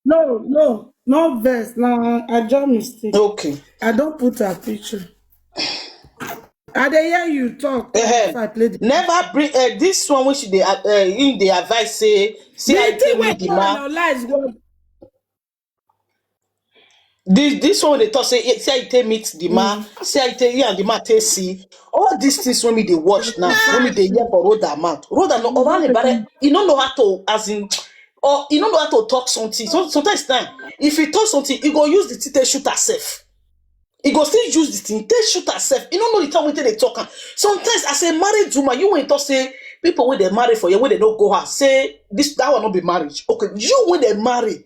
No verse. Now I just mistake. Okay. I don't put a picture. I dey hear you talk. If I play the never bring this one which they in the advice say I tell me the man. This one they talk say I tell meet the man, say I tell you and the man tell see. All these things when me they watch now, when me they hear for road amount. Road no over you don't know how to as in or you don't know how to talk something. So sometimes time if you talk something, you go use the thing to shoot herself. You go still use the thing, take shoot herself. You don't know the time when they talk. Sometimes as a married woman, you when talk say people when they marry for you, when they don't go out, say that will not be marriage. Okay, you when they marry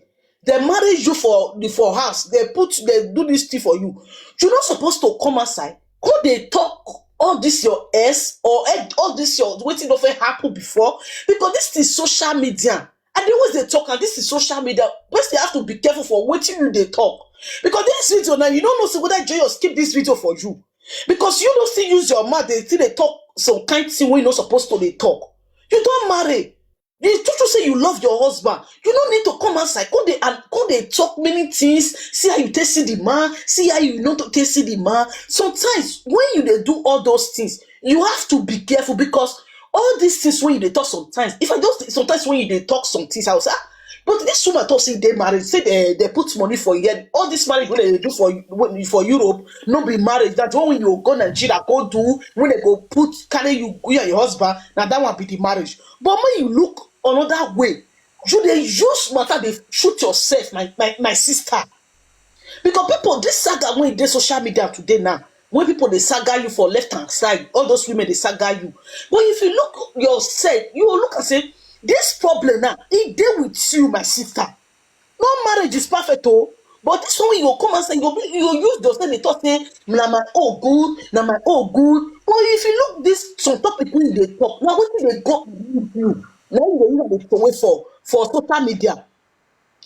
you for house. They do this thing for you. You're not supposed to come outside. Could they talk all this your ass or all this your waiting of happen before? Because this is social media. And they always they talk, and this is social media. But they have to be careful for waiting you they talk. Because this video now, you don't know whether Joyous keep this video for you. Because you don't still use your mouth, they talk some kind of thing when you're not supposed to they talk. You don't marry. You say you love your husband. You don't need to come outside. Could they talk many things? See how you see the man. See how you know to see the man. Sometimes when they do all those things, you have to be careful because all these things when they talk sometimes. If I just sometimes when they talk some things, I will say, but this woman talk say they married, say they put money for you. All this marriage when they do for Europe, no be marriage. That's when you go Nigeria, go do when they go carry you and your husband. Now that one be the marriage. But when you look another way, you they use matter they shoot yourself, my sister. Because people this saga when they social media today now, when people they saga you for left hand side, all those women they saga you. But if you look yourself, you will look and say this problem now, it deal with you, my sister. No marriage is perfect, oh. But this one you come and say you use those things they talk say na my oh good, na my oh good. But if you look this some topic when they talk, now what they got you? Now you dey throw away for social media.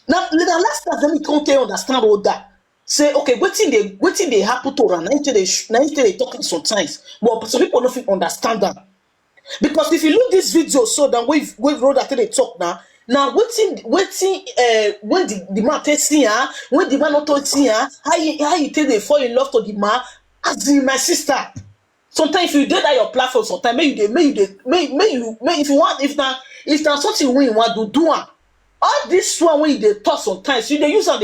Now the last time let me come tell you understand all that. Say okay, wetin dey happen to her? Now they talking sometimes, but some people no fit understand that. Because if you look this video so then we've road after they talk now waiting when the man take see her, when the man not to see her, how you take they fall in love to the man as my sister. Sometimes if you did that your platform sometimes may you if you want if now something when you want to do am. All this one when they talk sometimes you they use and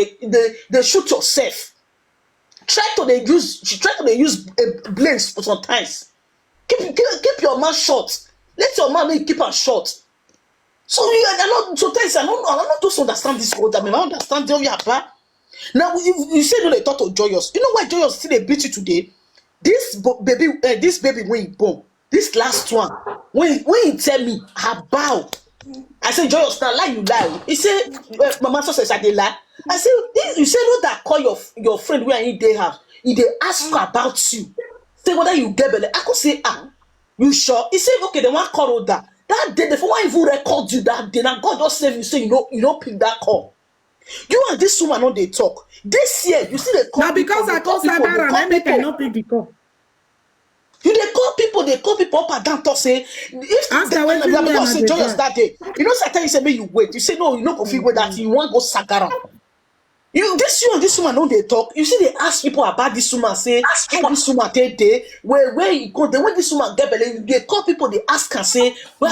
they shoot yourself. Try to use blames for sometimes. Keep your mouth shut. Let your mouth keep her shut. So sometimes I don't just understand this word. I mean, I understand the way now you say no, they talk to Joyous. You know why Joyous still they beat you today? This baby when you born, this last one when you tell me her bow, I say Joyous now lie you lie. He say Mama says I dey lie. I say you say no that call your friend where he they have. He they ask about you. Say whether you get belly. I could say you sure? He said okay they want call that day the one even record you that day. Now God just save you say you don't pick that call. You and this woman on they talk this year. You see the call now because I call Sagara and I make I not pick the call. You they call people up and down talk say if because say Joyous that day. You know sometimes you say me you wait. You say no you not go figure that you want go Sagara. You and this woman know they talk. You see, they ask people about this woman, say, how this woman day, where you go, then when this woman get belly, they call people, they ask and say, where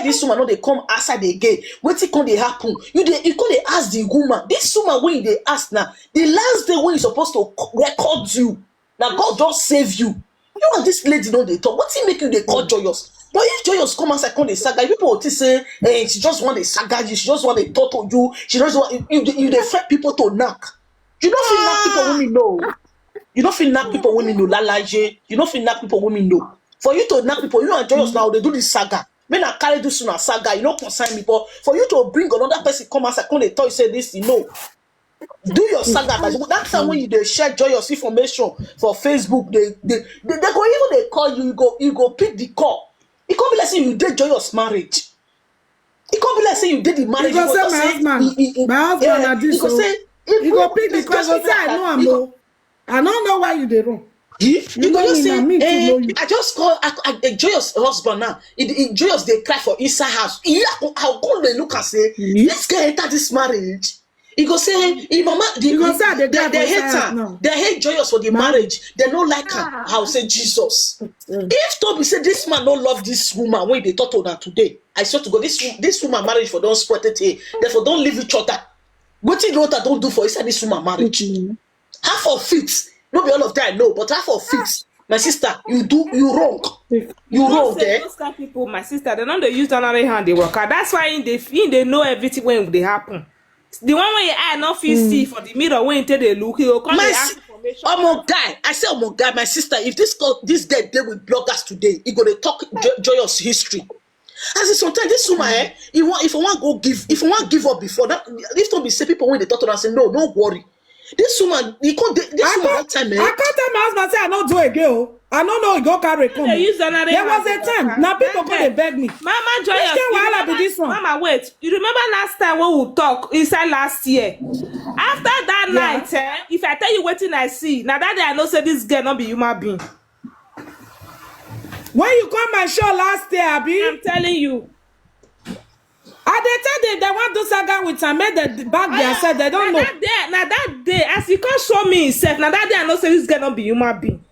this woman know they come outside the gate, what it can they happen? You call they ask the woman, this woman when they ask now, the last day when you supposed to record you, now God don't save you. You and this lady know they talk. What's it make you they call Joyous? But if Joyous come outside, come the saga, people will say, hey, she just want the saga you, she just want to talk to you, she just want you affect people to knock. You don't feel knock people women know. You don't feel knock people women know lalaje. You don't feel knock people women know. For you to knock people, you and Joyous now they do this saga. When I carry this sooner saga, you don't concern me. But for you to bring another person come outside, come they talk, you say this, you know. Do your saga. That time when you share Joyous information for Facebook, they go even they call you, you go pick the call. It can't be like saying you did Joyous marriage. It can't be like saying you did the marriage. You go say my husband at this. You go pick the call. Say I know I'm low. I don't know why you did wrong. You go just say, I just call Joyous husband now. Joyous they cry for inside house. I'll go and look and say, let's get enter this marriage. He go say, mama, they hate her. They hate Joyous for the marriage. They don't like her. I'll say Jesus. If Toby say this man don't love this woman when they talk to her today, I swear to God, this woman marriage for don't spread it here. Therefore, don't leave each other. What you daughter don't do for inside this woman marriage. Half of it, not be all of that I know, but half of it, my sister, you wrong. You wrong there. Those kind of people, my sister, they don't use ordinary hand they work out. That's why they know everything when they happen. The one where your eye not feel see for the mirror when they look, he will come and ask information. I say guy, my sister, if this guy deal with bloggers today, he gonna talk Joyous history. As in sometimes this woman, if I want give up before that, if don't be say people when they talk to her and say no, don't worry. This woman, that time, I can't tell my husband say I don't do again. I don't know he go carry come. There was a time. Now people come and beg me. Mama Joyous, Mama, wait. You remember last time when we talk inside last year? After that night, if I tell you what I see, now that day I know say this girl not be human being. When you come my show last year, Abi, I'm telling you. I they tell they want to saga with some men that back there said they don't know. That day, as he can't show me himself, now that day I know say this girl not be human being.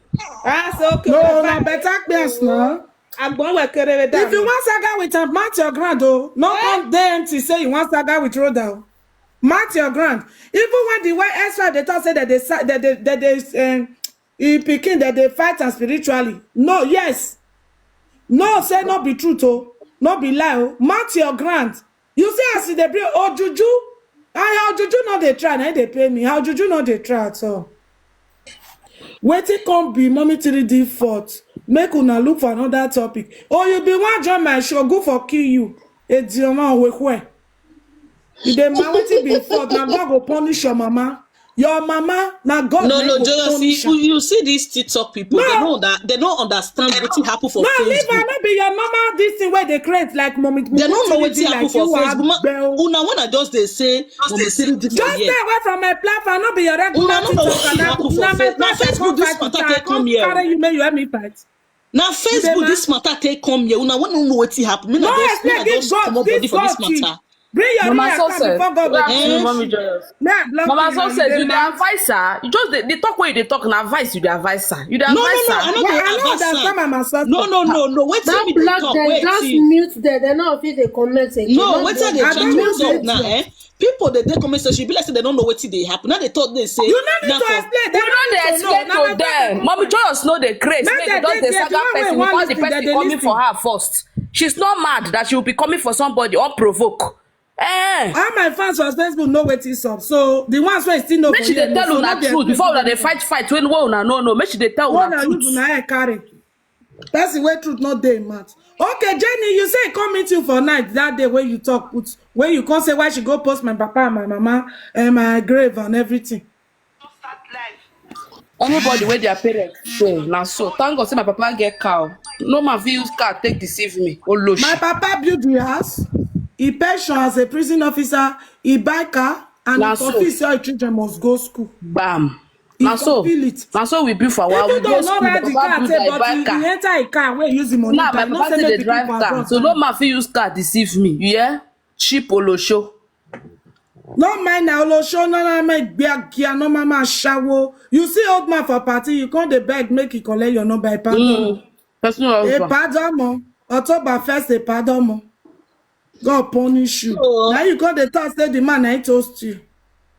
So okay. No, better yes, no. I'm going to carry it down. If you want saga with a match your grand, oh, no come there empty say you want saga with Rhoda. Match your grand. Even when the way extra they talk say that they picking that they fight and spiritually. No, yes. No, say not be true, oh. Not be lie, oh. Match your grand. You say I see they bring juju. How juju not they try, now they pay me. How juju not they try at all. Waiting come be mommy 3D fault. Make una look for another topic. Oh, you be one join my show, go for kill you. Edioma wekwe. If the man wetin be fault, now God go punish your mama. Your mama, now God No, go Joyous, punish her. you see these TikTok people, No. they don't understand what happen for No, leave her, Facebook. not be your mama. This thing where they create like mommy. They don't know what happen like for Facebook. Bell. Una wanna just they say mommy Tiri did for Just stay here. away from my platform. Not be your regular Una no know TikTok. what happen for Facebook. Now Facebook this matter take come here. Carry you, make you help me fight. Now Facebook this matter take come here. Una wanna know what happen. Me No, na just come up body for this matter. Bring your Mama real account success. before God Well, will Mommy Joyous. Mama Mama success, you the advisor. You just they talk where they talk and advice you the advisor. You the No, advisor. I know I the don't understand advisor. Mama Success. No. Wait till That me they block talk. them, Wait just till. mute them. They not fit the comments again. No, Not wait till block they I them. don't change know up now, this. People they comment section be like say they don't know what they happen. Now they thought they say. You no need now to for- explain. You know they explain to them. Mommy Joyous know the craze. Make Make them they just dey the there. saga The one person wey wan because the lis ten, person they coming lis for ten. her first. She's not mad that she will be coming for somebody unprovoked. All my fans for Facebook know what is up. So the ones who still know Make for she here, dey tell so una not be truth before una dey explain fight when una no. Make she dey tell what una na you truth. na head carry. That's the way truth not dey mouth. Okay, Jenny, you say come meet you for night that day when you talk put when you come say why she go post my papa and my mama and my grave and everything. Anybody wey their parents say na so. Thank God say my papa get cow. No man fit use car take deceive me. My Oloshi. papa build the house. He pension as a prison officer. He buy car and Na he so. fulfill say all children must go school. Bam. He Na so. fulfill it. Na so we build for our we Even go though school. not My ride the papa car, build say, like but buy he car. enter a car where he use the money. Now buy. my No papa say say make they people drive for car. abroad So buy. no man fit use car deceive me. You hear? Cheap Olosho. No mind na olosho no make gbiagia no mama shawo. You see old man for party, you come dey beg make he collect your number. A pardon. Personal A husband. pardon mo. October 1st, a pardon mo. God punish you. So- Now you come dey talk say the man na he toast you.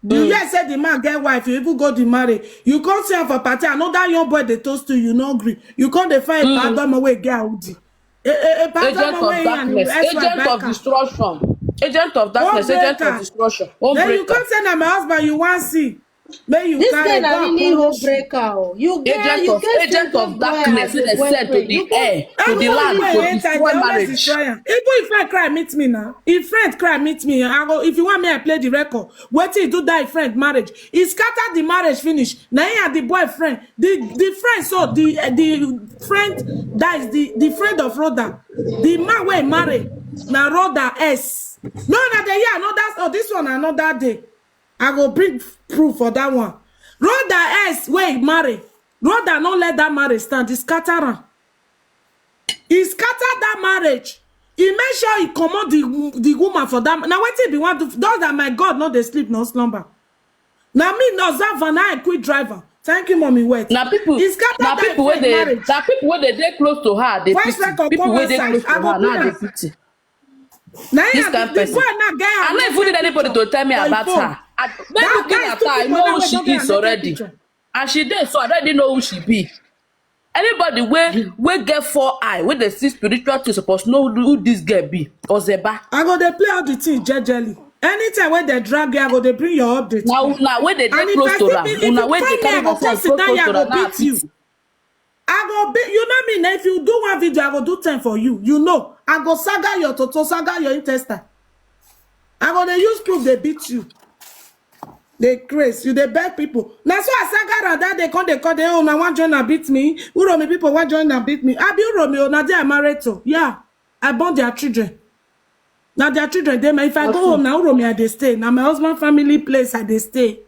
You hear say the man get wife, you even go the marry. You come see am for party, another young boy dey toast you, you no gree. You come dey find a pardon mo wey get Audi. A pardon Agent mo of wey he and him darkness. ex-wife Agent buy of car. destruction. Agent of darkness. Agent of Homebreaker. destruction. Then you Homebreaker. come say na my husband you wan see. Make you This carry guy na God really punish you. homebreaker. Oh. You get Agent of darkness. Wey they send to the air, to the land, to destroy marriage. Destroy am. Even if friend cry meet me now. If friend cry meet me, I go. If you want me, I play the record. Wetin he do that friend marriage? He scatter the marriage finish. Now he and the boyfriend, the friend so the friend dies. The friend of Rhoda, the man wey marry na Rhoda S. No, na the year another. Oh, this one another day. I go bring proof for that one. Rhoda S wey marry. Rhoda no let that marriage stand. He scatter am. He scattered that marriage. He make sure he comot the woman for that. Now wetin be want to those that my God no dey sleep no slumber. Now me no observe and I quit driver. Thank you, mommy. Wait. Now people, he scattered now that people where they, marriage. now people where they close to her, they Voice pity. record People come where they outside. close to I go her, put now they am. pity. Now This the kind of boy person. now get her. I'm not even need anybody to tell me for about phone. her. When That looking guy at her, I stupid know for who that she way, don't is get another already. picture. And she did, so I already know who she be. Anybody where get 4 eye, where they see spiritual things, supposed to know who this girl be. Ozeba. I go dey play all the thing jejely. Anytime when they drag you, I go dey bring your update. Now where they And if close I to see her, me, if una you where they find me, I carry go come themselves sit so down close here, to I her, go now beat you. pity. I go beat you know me. Now if you do one video, I go do 10 for you. You know, I go saga your toto, saga your intestine. I go dey use proof they beat you. They craze you, they beg people. Now so I saga around that they come, they call they oh now one join and beat me. Who me people one join and beat me. I be Romeo, now they are married to. Yeah, I born their children. Now their children, they if I go home now, Romeo they stay. Now my husband family place I they stay.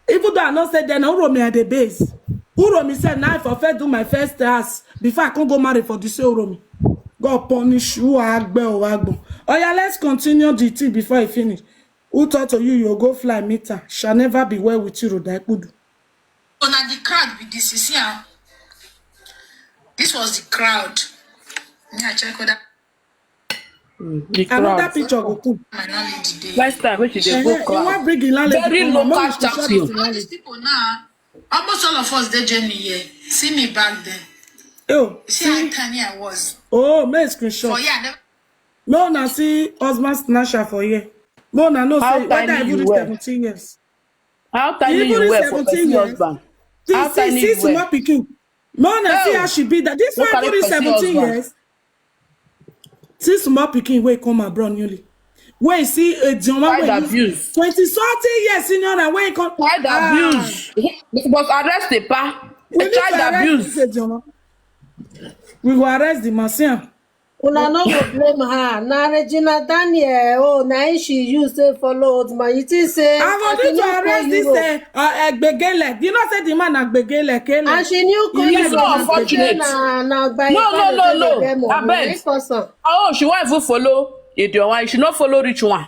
Even though I not say then Romeo at the base. Uromi said now if I first do my first house before I can go marry for this Uromi. God punish you agbe or agbo. Oh yeah, let's continue the tea before I finish. Who thought to you you'll go fly meter? Shall never be well with you, Rodaipudu. So now the crowd with this, you see how this was the crowd. Me, I check whether The Another crowd. picture go come. my knowledge today. First time when she dey You go want crowd. bring in landlady Very come on, local make we show champion. this All landlady. these people now, almost all of us they journey here. See me back then. Oh, See how see. tiny I was. Oh, make For screenshot. yeah, I never No, na see husband snatcher for here. No, na no How say whether I tiny even you reach were? 17 years. How tiny Even you reach were for 17 person years. husband? How tiny See you were? small pikin. No, na see Oh. how she be that. This No one carry even reach person 17 husband. years. See small pikin wey come abroad newly. Wey see a John Child abuse. 20-something years senior than wey come. Child abuse. They supposed arrest the pa. We need to Child arrest abuse. this John. We go arrest the Marcian. Una no go blame her. Na Regina Daniel, oh, na she used to follow old man. You think say I go need to arrest this Egbegele. You know say the man Egbegele Kele. and she knew It's so unfortunate. na by No. I beg. Oh, she won't even follow Idiowa. She not follow rich one.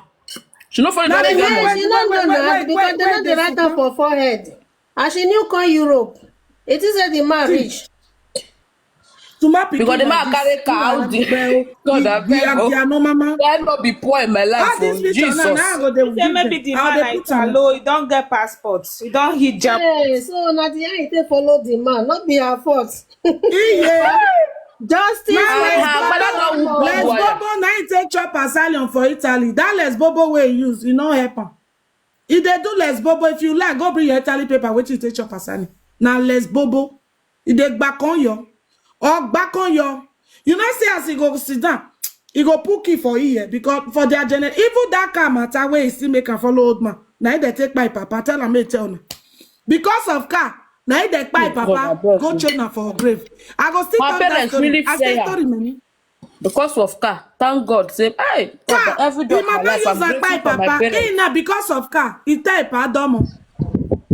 She not follow Now, the wait, other one. She no know na because they no dey write am for forehead. And she knew come Europe. It is the man rich. Because the man carry car out there. God, I beg. I not be poor in my life. Jesus. Say maybe the man like hello, he don't get passports. He don't hijab. Hey, so na the end they follow the man, not be her fault. Justice. Les Bobo na him take chop asylum for Italy. That Les Bobo wey he use, you know help am. If they do Les Bobo, if you like, go bring your Italy paper. Wait till you take chop asylum. Now Les Bobo, if they back on you. Or back on your, you know, see as he go sit down, he go put key for here because for their generation, even that car matter where he still make a follow old man. Now they take my papa, tell him, tell me. Because of car, now they take my papa, go train her for a grave. I go still my parents really story. Because of car, thank God. Say, hey, car, every day of my life, I'm grateful for my parents. Because of car, he type pardon.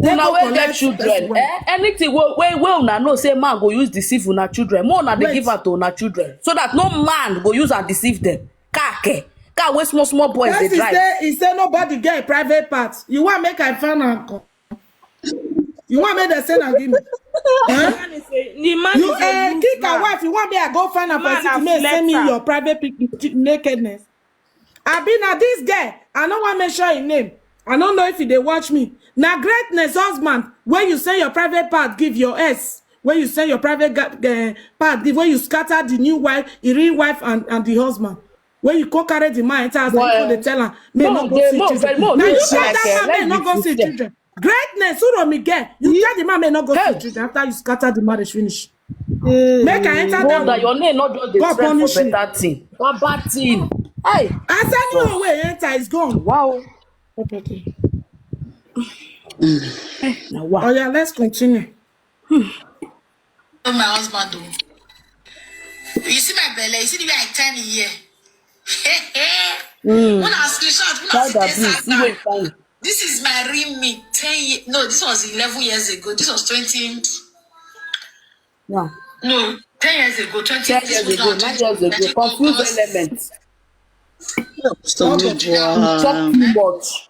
Una wey get children, anything wey una know say man go use deceive una children, more una dey give am to una children, so that no man go use am deceive them. Car wey small boys dey drive. He say nobody get a private part. You want make I find am? You want make them send am give me? You kick a wife. You want me I go find am for city? May send me your private nakedness. I be na this guy. I no want mention his name. I don't know if he dey watch me. Now greatness husband, when you send your private part, give your S. When you send your private part, give when you scatter the new wife, the real wife and the husband. When you go carry the man into house, and they tell her, may not go see children. Now you tell that man may not go see children. Greatness, who don't me get? You tell the man may not go see children after you scatter the marriage finish. Make I enter that your name not just the trend for better thing. One bad thing. Hey. I said no way enter, it's gone. Wow. Okay. Wow. Oh yeah, let's continue. My husband though. You see my belly, you see the way I turn here. When I screenshot, when I this is my real me 10 years. No, this was 11 years ago. This was 20. Yeah. No, 10 years ago, 20 10 years ago, 9 years ago. Confused elements. Stop Talk too much.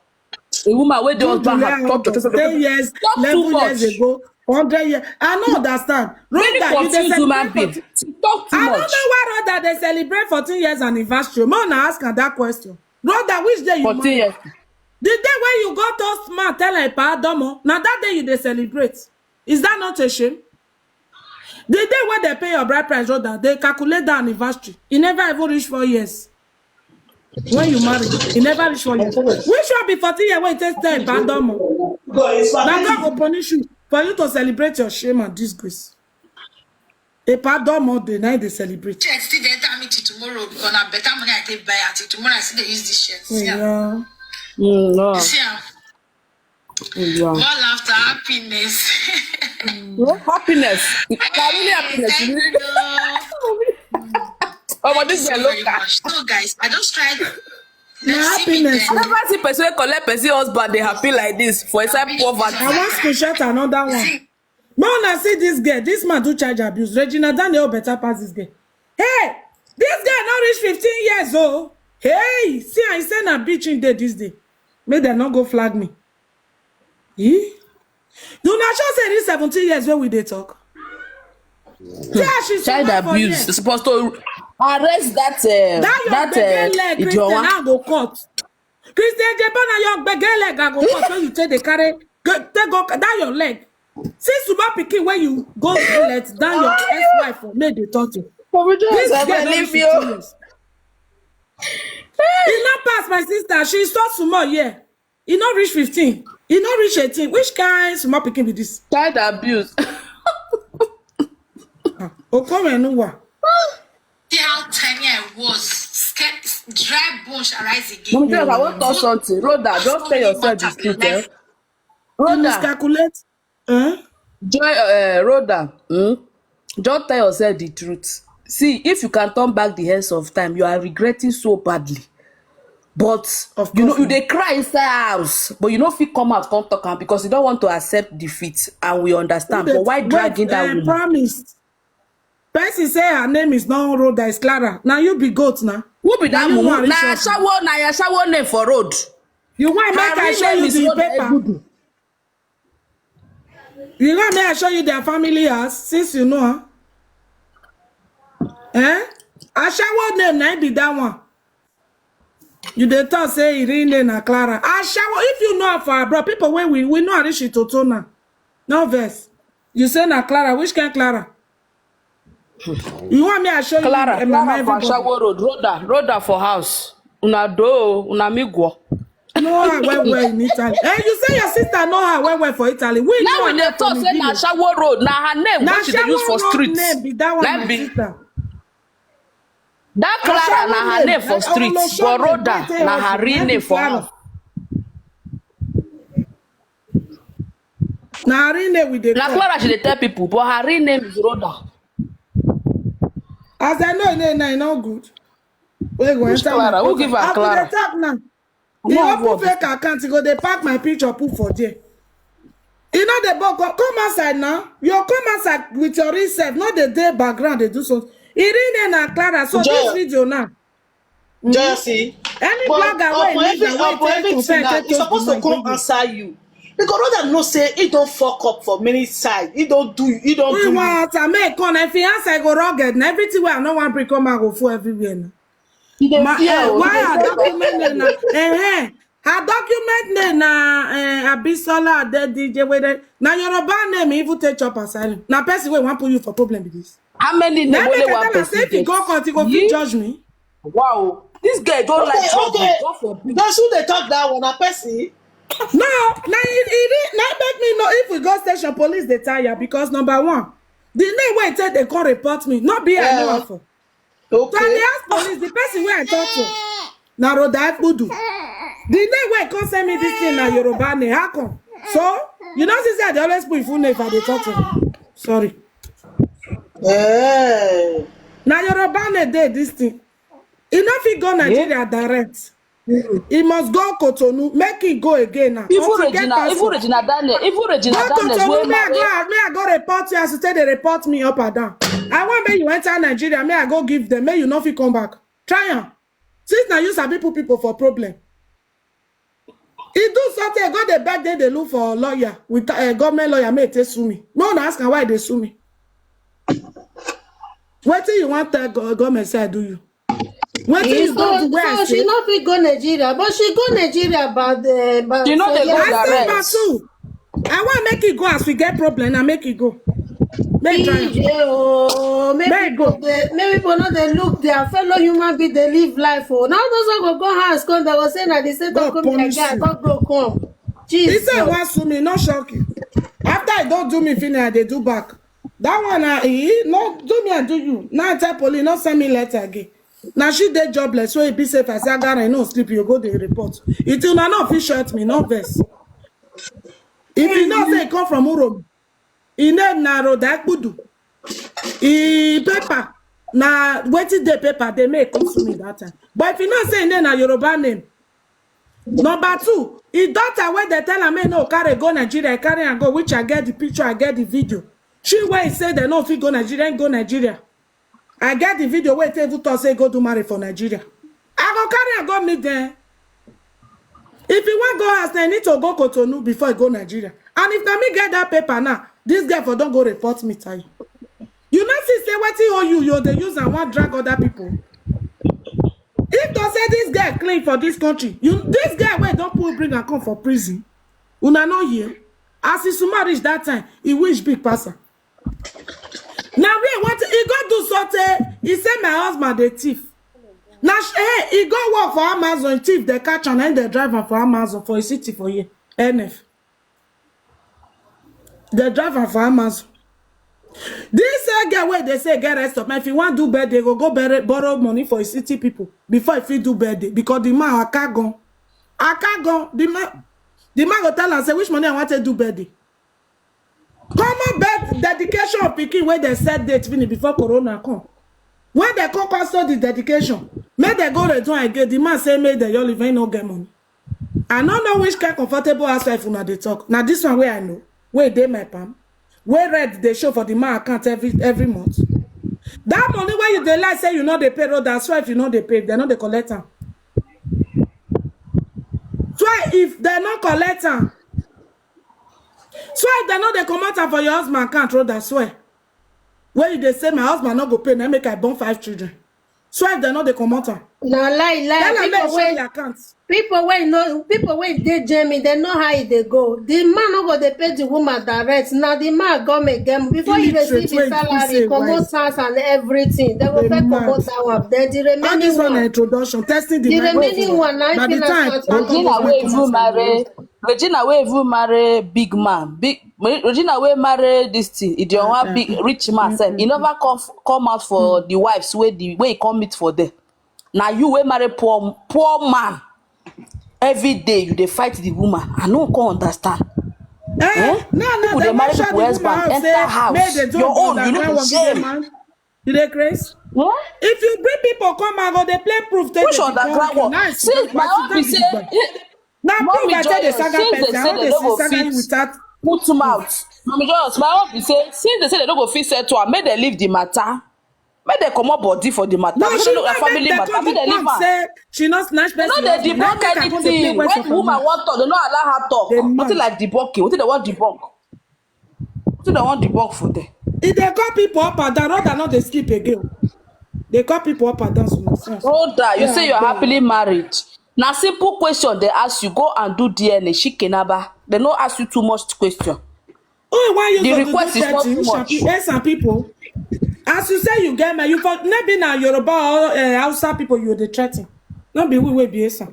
A woman where the husband had talked to 10 years, 11 years ago, 100 years. I don't understand. Really confused human being. Talk too much. I don't know why Rhoda they celebrate 14 years anniversary. Man, I ask her that question. Rhoda, which day you 14 years. The day when you go toast man, tell her pardon. Now that day you they celebrate. Is that not a shame? The day when they pay your bride price, Rhoda, they calculate the anniversary. It never even reach 4 years. When you marry, it never reach 4 years. Which will be 14 years when it takes time, pardon. Now God will punish you for you to celebrate your shame and disgrace. A pardon more the night they celebrate. Still they tell me to tomorrow because I better money I take buy until tomorrow I see they use this shirt. Yeah. You see more laughter, happiness. Happiness. Really happiness. Oh, but this is a local. No, guys, I just tried. Happiness. I never see person collect person husband they happy like this for inside poverty. I want to shut another one. Man, I see this girl. This man do child abuse. Regina Daniel better pass this girl. Hey, this girl not reach 15 years old. Hey, see, I send a bitch in there this day. May they not go flag me. Do not just say this 17 years where we they talk. Yeah, she's child abuse. You're supposed to arrest that Christian now go court. Christian Japan your beggar leg go court when you take the carry take go down your leg. Since you back picking when you go let down your ex-wife for made the torture. This girl leave you. He not pass my sister. She's so small, yeah. He not reach 15. He not reach 18. Which kind small picking with this? Child abuse. Oh, come and know what? See how tiny I was dry bone shall rise again. Mommy, tell us, I want to talk something. Rhoda, just tell yourself the truth, eh? You Rhoda, miscalculate. Rhoda, just tell yourself the truth. See, if you can turn back the hands of time, you are regretting so badly. But Of you know, course you not. dey cry inside house, but you know fit come out, come talk am because you don't want to accept defeat, and we understand. But why dragging that woman? Promised. Person say her name is not Rhoda, it's Clara. Now you be goat now. Who be that you mumu? want Na rich up. Ashawo, na Ashawo name for road. You want make Her I real show name you is the Rhoda paper? Egudu. You want me I show you their family house since you know her? Ashawo name na be that one. You dey talk say real name na Clara. Ashawo, if you know her for her bro, people when we know her she toto now. No verse. You say na Clara, which kind Clara? You want me I show Clara, you Clara for everybody? Ashawo road. Rhoda for house. Una do, una migwo. Know her well in Italy. You say your sister know her well for Italy. We Now know when her they from talk say na village. Ashawo road, na her name Na wey she dey use for Ashawo road streets. name be that one, Na my be sister. that Clara na her name for streets, but Rhoda na her real name for house. Na her real name we dey Na call. Clara she dey tell people, but her real name is Rhoda. As I know name na no good. We go Which enter my Clara? Who profile. give her After Clara? the talk now. I He no have open word. fake account, he go dey pack my picture put for there. You know the book, come outside now. You come outside with your real self, not the day background they do so. He real name na Clara. So this video now. Joyous, Any but blogger wey leave and upon wey take everything now, take he's supposed to come answer you. Because Rhoda know say he don't fuck up for many sides. He don't do we you. want to make con if he answer I go rugged and everything where I no one bring come I go full everywhere now. He dey fear o. Why her document name na her document name na Abisola Ade DJ wey na Yoruba name even take chop asylum. Na person wey wan put you for problem be this. How many name Now only make I one tell her say person if you get? go court you go fit judge me. Wow, this guy don't like trouble. Okay. God forbid. That's who they talk that one. A person. No, now make me know if we go station police they tire because number one, the name where it said they can't report me, not be I know her for. So Okay. I dey ask police the person where I talk to. Na Rhoda Egudu. The name where come send me this thing na Yoruba name. How come? So you know since I dey always put full name if I dey talk to them. Sorry. Yeah. Na Yoruba name dey this thing. E no fit go Nigeria direct. He must go Cotonou, make it go again now. Even Regina Daniels, Go Cotonou, may I go report you as you say they report me up and down. I want make you enter Nigeria, may I go give them, may you not fit come back. Try am. Since now you sabi put people for problem. He do something, go the back day they look for a lawyer with a government lawyer, may they sue me. No one ask why they sue me. What do you want that government say I do you? What do you go to where so she not fit go Nigeria, but she go Nigeria but she know they go I say direct. back too. I want make it go as we get problem and make it go. Make try am. maybe people know they look their fellow human being they live life now those one go house come they go say na the state God of come like punish that you. don't go come He Jesus. said one sue me, not shock you. After I don't do me finish, they do back. That one he no do me and do you. Now I tell police not send me letter again. Now she dey jobless, so it be safe. I say I got no sleep, you go the report. It will not fit short me, not vex. If you know say e come from Uromi, e name na Rhoda Egudu. E paper na wetin dey paper they make come to me that time. But if you know say e name na Yoruba name. Number two, his daughter when they tell her me no carry go Nigeria, carry and go, which I get the picture, I get the video. She where he say they no fit go Nigeria, go Nigeria. I get the video where they even talk say go do marry for Nigeria. I go carry and go meet them. If you want go house, I need to go Cotonou before I go Nigeria. And if na me get that paper now, this girl for don't go report me tell you. You not see say what you they use and want drag other people. If they say this guy clean for this country, this guy where don't put bring and come for prison. Una no here. As he suma reach that time, he wish big passer. Now we want he go do something. He say my husband the thief. Now he go work for Amazon thief. They catch on and they driver for Amazon for a city for here. NF. The driver for Amazon. This girl where they say get rest of man. If you want to do birthday, go borrow money for city people before if you do birthday. Because the man I can't go. The man go tell and say which money I want to do birthday. Common birth dedication of picking where they set date finish before Corona come. When they come cancel the dedication, may they go return again. The man say make the y'all even no get money. I don't know which kind comfortable housewife una they talk. Now this one where I know, where they my palm, where red they show for the man account every month. That money where you they like say you know they pay road, that's why if you know they pay, they know they collect them. So if they not collect them, so if they know they come out for your husband account road, that's why. Where they say my husband not go pay, now make I born 5 children. So if they know they come out. Now lie. People when they Jamie, they know how they go. The man no go they pay the woman direct. Now the man go make them before you receive the salary, commode house and everything. They go pay commode that one. Then the remaining one introduction, testing the remaining one. By the time Regina will marry big man. Regina will marry this thing. If you want big rich man, he never come out for the wives where he come meet for them. Now you will marry poor man. Every day you they fight the woman. I don't understand. No, people they marry people husband enter house. Your own, you know the shame. Did they craze? What? If you bring people come and go, they play proof. Which underground one? See, my own be say. Now prove I tell the saga person. They say they don't go fit put him out. Mommy Joyous, my own be say since they say they don't go fit settle, make they leave the matter. Make they come up body for the matter. No, she not family matter. Make they leave her. She not snatch person. No, they debunk anything. When woman want talk, they don't allow her talk. What like debunking? What they want debunk? What they want debunk for them? If they call people up and down, rather not they sleep again. They call people up and down. Brother, you say you're happily married. Now simple question they ask you, go and do DNA. Shikenaba. They don't ask you too much question. Oh, why you the request is not too much. Some people. As you say you get me, you for maybe now Yoruba or Hausa people you the threaten. Not be we will be Esa.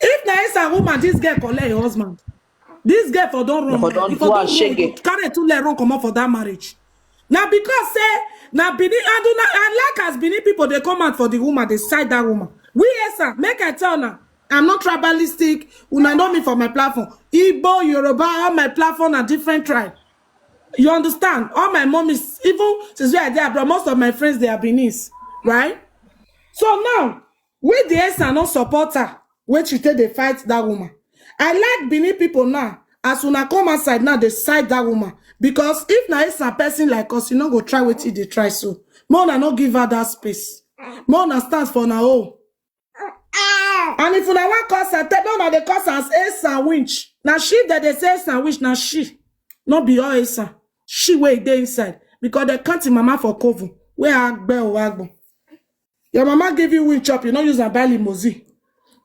If there is a woman, this girl collect your husband. This girl for don't run. If for don't run, carry to let run come up for that marriage. Now because say now Bini I like as Bini people they come out for the woman, they side that woman. We Esa, make I tell now. I'm not tribalistic. Una know me for my platform. Igbo, Yoruba, all my platform are different tribe. You understand? All my mom is, even since we are there, but most of my friends, they are Beninese, right? So now, with the S and not support her, when she take they fight that woman. I like Benin people now. As soon as come outside now, they side that woman. Because if now it's a person like us, you know, go try what they try so. More than not give her that space. More than stands for now. Oh. And if you want cause her, tell them that they cause as ace and winch. Now she that they say ace and winch, now she. Not be all ace. She way they inside. Because they can't mama for cover. Where Agbe or Agbo. Your mama give you winch up, you not use a buy limousine.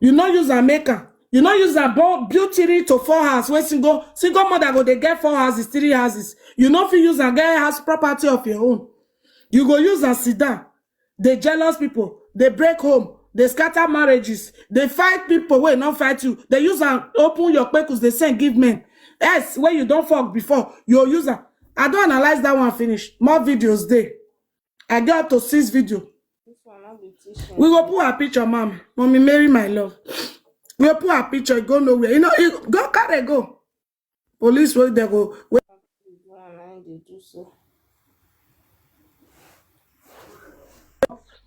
You not use a maker. You not use a beauty to 4 houses. Where single mother go, they get 4 houses, 3 houses. You not feel use a get house property of your own. You go use a sit down. They jealous people. They break home. They scatter marriages. They fight people where not fight you. They use and open your pekus. They say give men. Yes, where you don't fuck before. Your user. I don't analyze that one finish. More videos there. I got up to 6 videos. We go put a picture, mom. Mommy Mary, my love. We go put a picture. Go nowhere. You know, go carry go. Police where they go.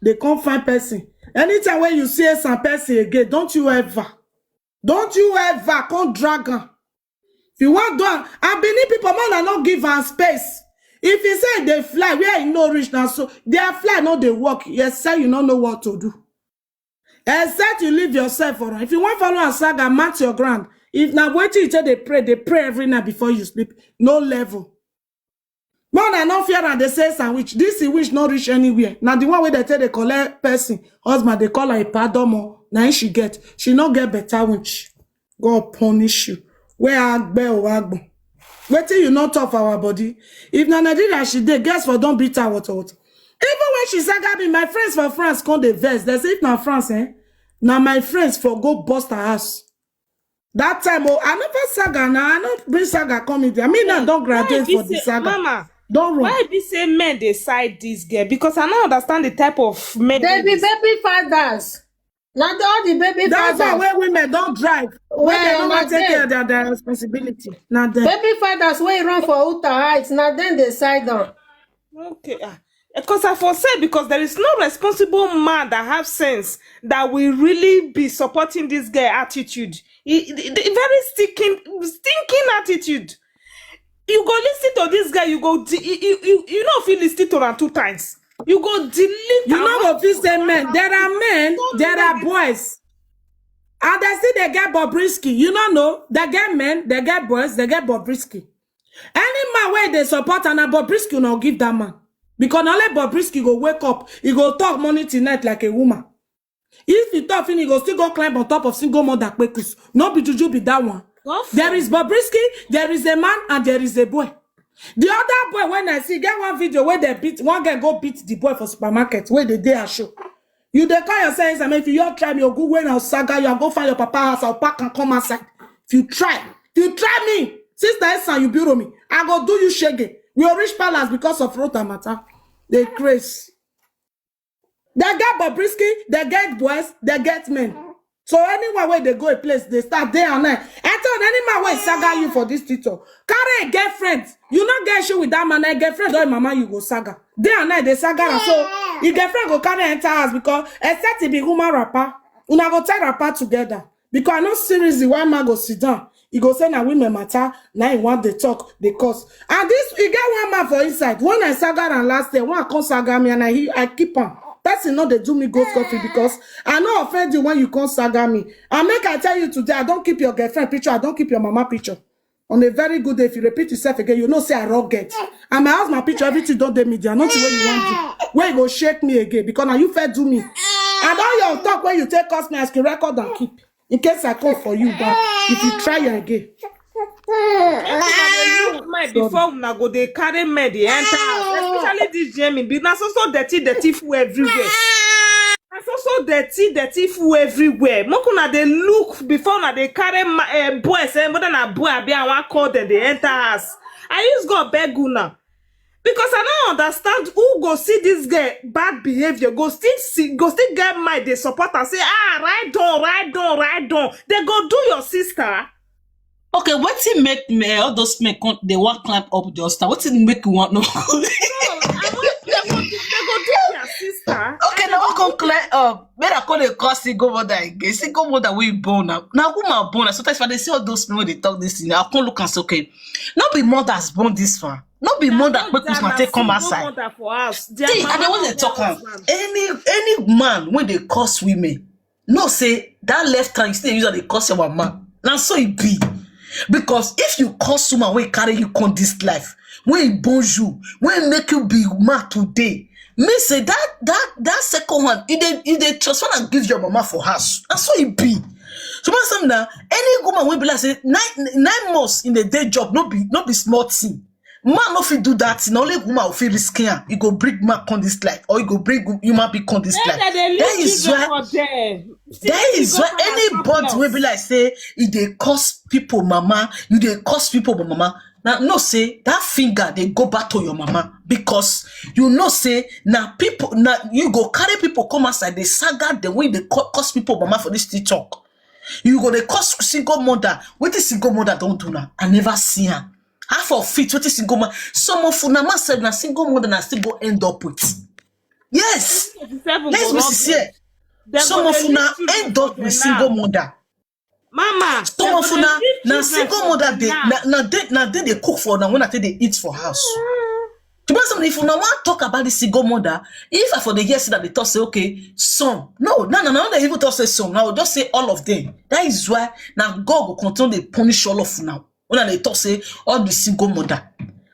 They can't find person. Anytime when you see some person again, don't you ever come drag her. If you want to, and Benin people man not give her space. If you say they fly, where you know rich now, so they are fly, not they walk. Yes, sir, you don't know what to do. Except you leave yourself for her. If you want to follow a saga, mark your ground. If now wait till you tell they pray every night before you sleep. No level. Man, I not fear and they say sandwich. This is not reach anywhere. Now the one where they tell they collect person, husband, they call her a padomo. Now she not get better witch. God punish you. Where Agbe or Agbo. Wait till you not talk for our body. If na Nigeria she did, guess what? Don't beat her what. Even when she said, Gabi, my friends for France come the verse. They say if na France, now my friends for go bust her house. That time, oh, I never saga now. I not bring saga come in there. I mean, I don't graduate for the saga. Mama, Don't run. Why be say men decide this girl? Because I don't understand the type of men. They be baby fathers. Not all the baby That's why fathers. when women don't drive, when they don't want to take care of their responsibility. Now then. Baby fathers wey run for Uta Heights, na then they side down. Okay. Because I foresee, because there is no responsible man that have sense that will really be supporting this girl attitude. The very stinking attitude. You go listen to this guy, you go you know if you listen to her 2 times. You go delete. You know what you say, men. There are men, there are boys. And they see they get Bobrisky. You don't know. They get men, they get boys, they get Bobrisky. Any man where they support and a Bobrisky will give that man. Because only Bobrisky go wake up, he go talk money tonight like a woman. If he talk, he go still go climb on top of single mother kwekus. No be juju be that one. There is Bobrisky, there is a man, and there is a boy. The other boy, when I see, get one video where they beat, one guy go beat the boy for supermarket, where they day show. You they call yourself, I mean, if you try me, you go when I'll saga, you go find your papa house, I'll pack and come outside. If you try me, sister Esa, you bureau me, I go do you shaggy. We will reach palace because of Rota matter. They crazy. They get Bobrisky, they get boys, they get men. So anywhere where they go a place, they start day and night. I told any man where saga you for this title. Carry a girlfriend. You not get issue with that man, a girlfriend or mama, you go saga. Day and night, they saga. And so, your girlfriend go carry enter house because except it be woman rapper, you not go tie rapper together. Because I know seriously why man go sit down. He go say na women matter, now he want they talk, they cause. And this, he get one man for inside. When I saga and last day, one come saga me and I keep on. That's not they do me ghost coffee because I know offend you when you come saga me. And make I tell you today, I don't keep your girlfriend picture, I don't keep your mama picture. On a very good day, if you repeat yourself again, you know say I rock get. And my husband picture, everything don't do media, not the way you want to. Where you go shake me again, because now you fair do me. And all your talk when you take us, me I can record and keep. In case I come for you, but if you try again. Before we go, they carry men, they enter, especially this Jamie. Because so dirty food everywhere. That's so dirty food everywhere. Mokuna they look before now they carry boys. More than a boy, I be a one call them they enter us. I use go beg now. Because I don't understand who go see this girl bad behavior, go still get mad, they support and say, right on. They go do your sister. Okay, what's it make me all those men they want climb up the star? What's it make you want no? They go do your sister. Okay, now I come climb up. When I call the cause single mother again, single mother we born now. Now who my born? Sometimes when they see all those men when they talk this thing, I come look and say, okay, not be mothers born this far. Not be mother quick can take come outside. See, and then when they talk any man when they curse women, no say that left hand you still use they curse your man. Now so it be. Because if you curse woman when carry you on this life, when he born you, when make you be mad today, me say that second one, if they transfer and give your mama for house. And so it be. So now any woman will be like say 9 months in the day job, not be small thing. Man no fit do that. Now only woman will feel risky. You go bring man on this life, or you go bring human being on this life. That is why anybody will be like say if they curse people, mama, you they curse people, mama. Now no say that finger they go back to your mama because you know say now people now you go carry people come outside they saga the way they curse people, mama for this TikTok. You go they curse single mother. What is single mother don't do now? I never see her. Half of it, what is single mother? Some of Funama said na single mother na still go end up with. Yes. Let's be sincere. Some of Funa end up with single mother. Mama. Some of Funa na single mother they cook for now when I tell they eat for house. To be honest, if you want to talk about the single mother, if I for the years that they talk say okay, some no, they even talk say some. Now just say all of them. That is why now God will continue to punish all of now. When they talk say all the single mother.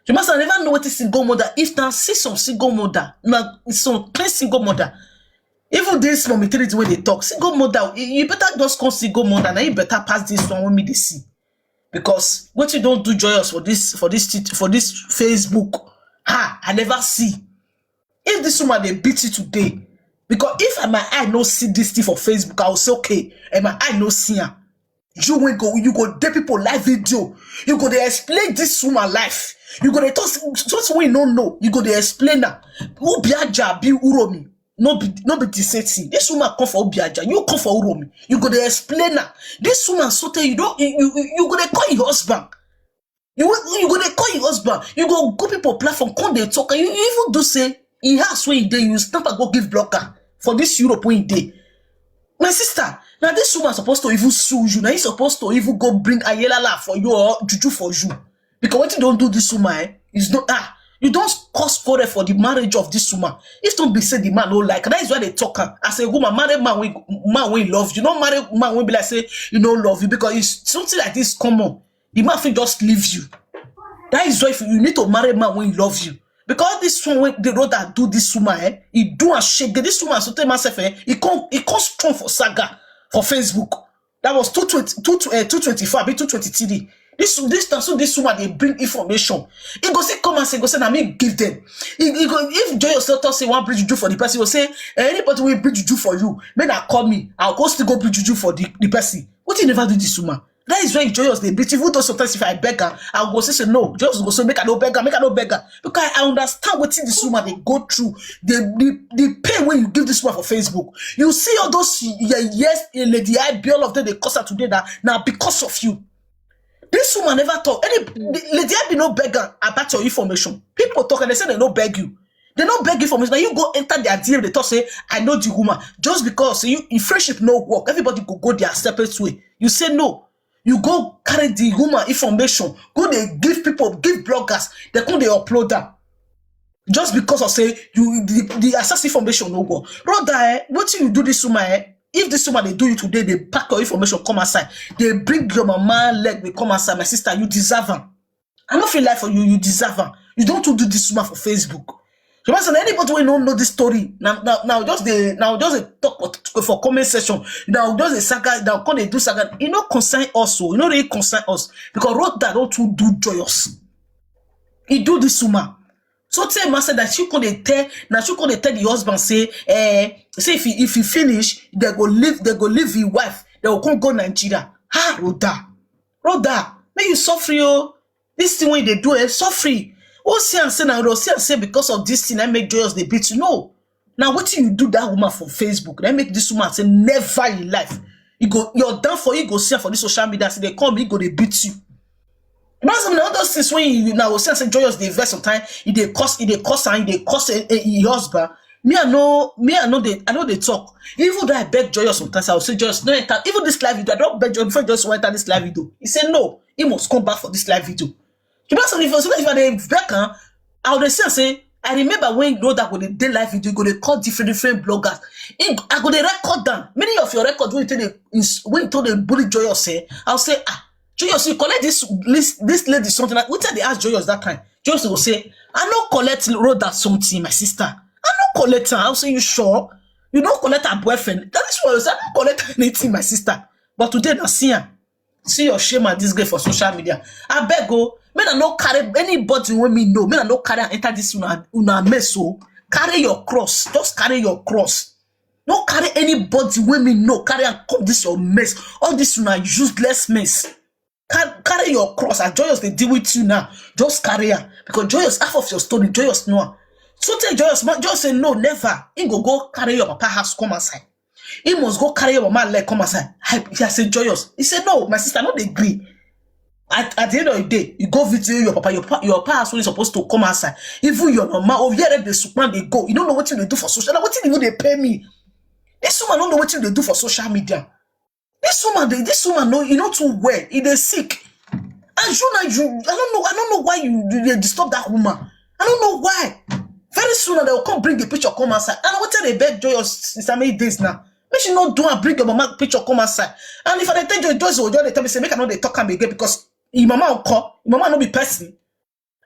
You must never know what is single mother. If now see some single mother, now some plain single mother. Even this momentarity when they talk, single mother, you better just call single mother. Now you better pass this one when me they see. Because what you don't do joyous for this Facebook, I never see. If this woman they beat you today, because if my eye no see this thing for Facebook, I will say okay, and my eye no see her. You go date people live video. You go they explain this woman life. You go to talk something when you don't know. You go to explain that. Who biaja be uromi? No be the same thing. This woman come for biaja. You come for uromi. You go to explain that. This woman so tell you don't. You go to call your husband. You go to call your husband. You go people platform. Come they talk. And you even do say he has when he day. You snap and go give blocker for this Europe when he day. My sister, now this woman supposed to even sue you. Now you supposed to even go bring Ayelala for you or Juju for you. Because what you don't do this woman, is not you don't cause quarrel for the marriage of this woman. If don't be say the man don't like, that is why they talk. As a woman, married man we love you. Don't marry man we be like say you don't love you because it's something like this common. The man will just leave you. That is why if you need to marry man when he loves you. Because this one, when the road that do this woman, he do a shake. This woman, so tell myself, he come strong for saga for Facebook. That was 225, 223. This woman, they bring information. He go say, come and say, go say, na me give them. He go, if Joyous talk say one bridge juju for the person, he will say, anybody will bridge juju for you. May not call me. I'll go still go bridge juju for the person. What you never do this woman? That is why Joyous they beat. Even though sometimes if I beg her, I'll go say no. Joyous go say make her no beggar, make her no beggar. Because I understand what this woman they go through. The pain when you give this woman for Facebook. You see all those yes, Lady I be all of them they cost her today now because of you. This woman never talk. Lady I be no beggar about your information. People talk and they say they no beg you. They don't beg you for me. Now you go enter their DM. They talk say I know the woman just because you in friendship no work. Everybody go their separate way. You say no. You go carry the woman information. Go they give people, give bloggers. They come they upload them. Just because of say you the access information no go. Rather, what you do this woman? If this woman they do you today, they pack your information come outside. They bring your mama leg. They come outside. My sister, you deserve her. I don't feel like for you. You deserve her. You don't do this woman for Facebook. You must anybody who don't know this story now just talk for comment section now just a saga now can they do saga you know concern us so you know they concern us because wrote that don't to do Joyous he do this woman so tell master that you can tell the husband say say if he finish they go leave his wife they will come go Nigeria Rhoda may you suffer you this thing when they do it suffer. Oh, say because of this thing, I make Joyous they beat you. No. Now, what you do that woman for Facebook? I make this woman say never in life. You're done for you go see her for this social media. Say they come, you go they beat you. But some of those things when you now say Joyous they invest sometimes, they cost a husband. I know they talk. Even though I beg Joyous sometimes, I will say Joyous, no enter. Even this live video, I don't beg Joyous before Joyous will enter this live video. He said no, he must come back for this live video. If I back, I would say, I remember when you know that when they did live video, you go to call different bloggers. I go to record them. Many of your records when you told the bully Joyous say, I'll say, Joyous, you collect this lady something. Like, what they ask Joyous that time? Joyous will say, I don't collect Rhoda something, my sister. I don't collect her. I'll say, you sure? You don't collect her boyfriend. That is what I say. I don't collect anything, my sister. But today, I see her. See your shame and disgrace for social media. I beg go. Men I no carry anybody when me know. Men I no carry and enter this una mess. So carry your cross. Just carry your cross. No carry anybody when me know. Carry and come this your mess. All this una useless mess. Carry your cross. And Joyous they deal with you now. Just carry her. Because Joyous half of your story. Joyous know. So tell Joyous, just say no, never. He go carry your papa house come outside. He must go carry your mama leg come outside. I said Joyous. He said no, my sister, not agree. At the end of the day, you go visit your papa. Your papa is supposed to come outside. Even your mama, oh yeah, the super they go. You don't know what they do for social. What even they pay me? This woman don't know what they do for social media. This woman know you know too well. He is sick. And I don't know why you disturb that woman. I don't know why. Very soon they will come bring the picture come outside. And what tell they beg Joyous since how many days now? Make you not do and bring your mama picture come outside. And if I tell you Joyous will just tell me say make I know they talk again because your mama will call, your mama not be person.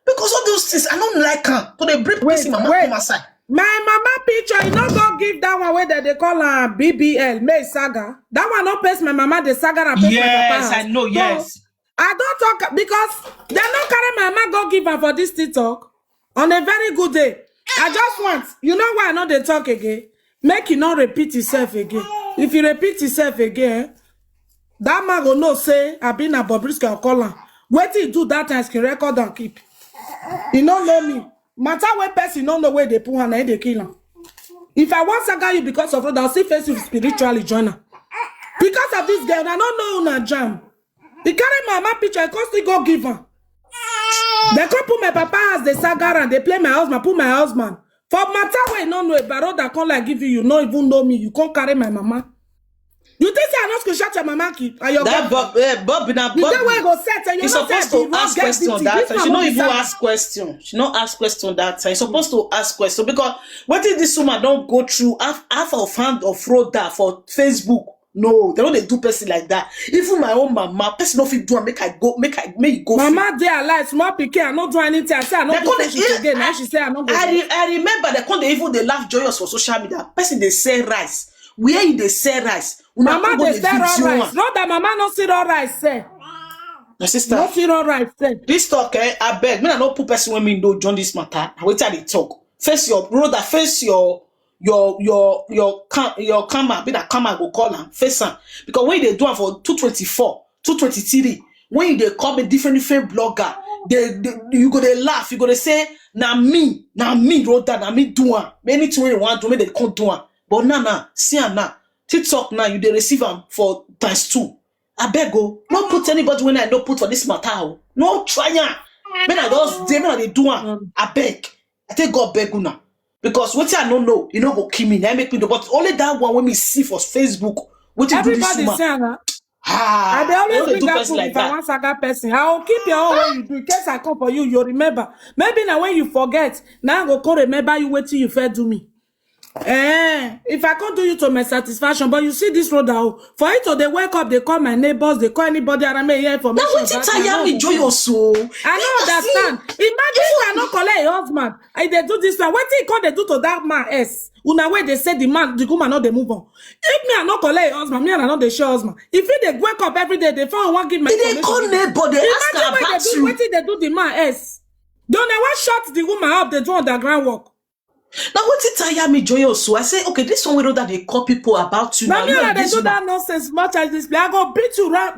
Because all those things, I don't like her. So they bring person mama come outside. My mama picture, you not go give that one where they call her BBL, May Saga. That one not paste my mama, the Saga and paste my papa. Yes, I know, yes. So, I don't talk, because they not carry my mama go give her for this TikTok on a very good day. I just want, you know why I know they talk again? Make you not repeat yourself again. If you repeat yourself again, that man will know say, I've been a Bobrisky or call her. What he do that time, can record and keep. You don't know me. Matter where person don't know where they put her and they kill her. If I want to you because of that, I'll see face you spiritually join her. Because of this girl, I don't know una jam. He carry my mama picture, I constantly go give her. They come put my papa as the saga and they play my husband, put my husband. For matter where you don't know a barrow that can't like give you, you don't even know me, you can't carry my mama. You think I'm not going to shut your mama kid? That Bob, you think where go set and you're supposed to ask question that time. She don't even ask question. She don't ask question that time. You're supposed to ask question because what if this woman don't go through half of hand of fraud that for Facebook? No, they don't do person like that. Even my own mama, person don't fit do and make you go. Mama dey alive, small pikin, I not do anything. I say I not do it again. Now she say I not go. I remember they laugh Joyous for social media. Person they sell rice. Where you they sell rice? Mama they sell raw rice. Not that mama not see raw rice say. My sister, not see raw rice say. This talk, I beg. Me I not put person when me know join this matter. Wait till they talk. Face your brother. Face your camera. Be that camera go call am. Face am. Because when they do am for 224, 223, when they call me different blogger, you go to laugh. You go to say, na me wrote that. Na me do am. Anything you want to make they can't do am. But now, see now, TikTok now, you they receive them for ×2. I beg go, not put anybody when I don't put for this matter. No try ya. When I just they do am. I beg. I take God beg now. Because what I don't know, you know go kill me. Now make me do. But only that one when me see for Facebook, what you do this woman. Saying, I always bring that food if I want saga person. I will keep your own when you do. In case I come for you, you'll remember. Maybe now when you forget, now I go call remember you wait till you fair do me. If I can't do you to my satisfaction, but you see this road out for it to they wake up, they call my neighbors, they call anybody around me here information. Now what you tire me Joyous so? I don't understand. Imagine if I not collect a husband, and they do this one. What thing can they do to that man else? Una way they say the woman not they move on. If me I not collect a husband, me and I not they show husband. If they wake up every day, they find one give my information. They call neighbor, they ask her about you. What they do the man else? Don't they want shut the woman up? They do underground work. Now what it tire me Joyous so I say okay this one we know that they call people about you. Now you know they do that nonsense much as this. I go beat you right.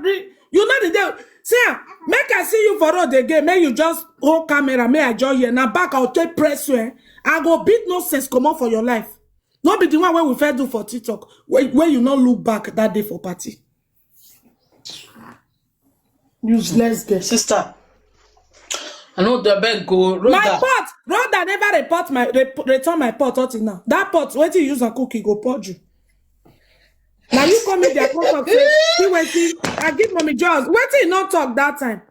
You know the day. See, make I see you for road again. May you just hold camera. May I join you. Now back I'll take press you. I go beat nonsense come on for your life. Not be the one where we first do for TikTok. Where you not look back that day for party. Useless girl. Sister. I know the bed go. My pot. Rhoda never return my pot until now. That pot, when you use a cookie, go pot you. Now you come in there, see, I give mommy Joyous. Wait till you not talk that time.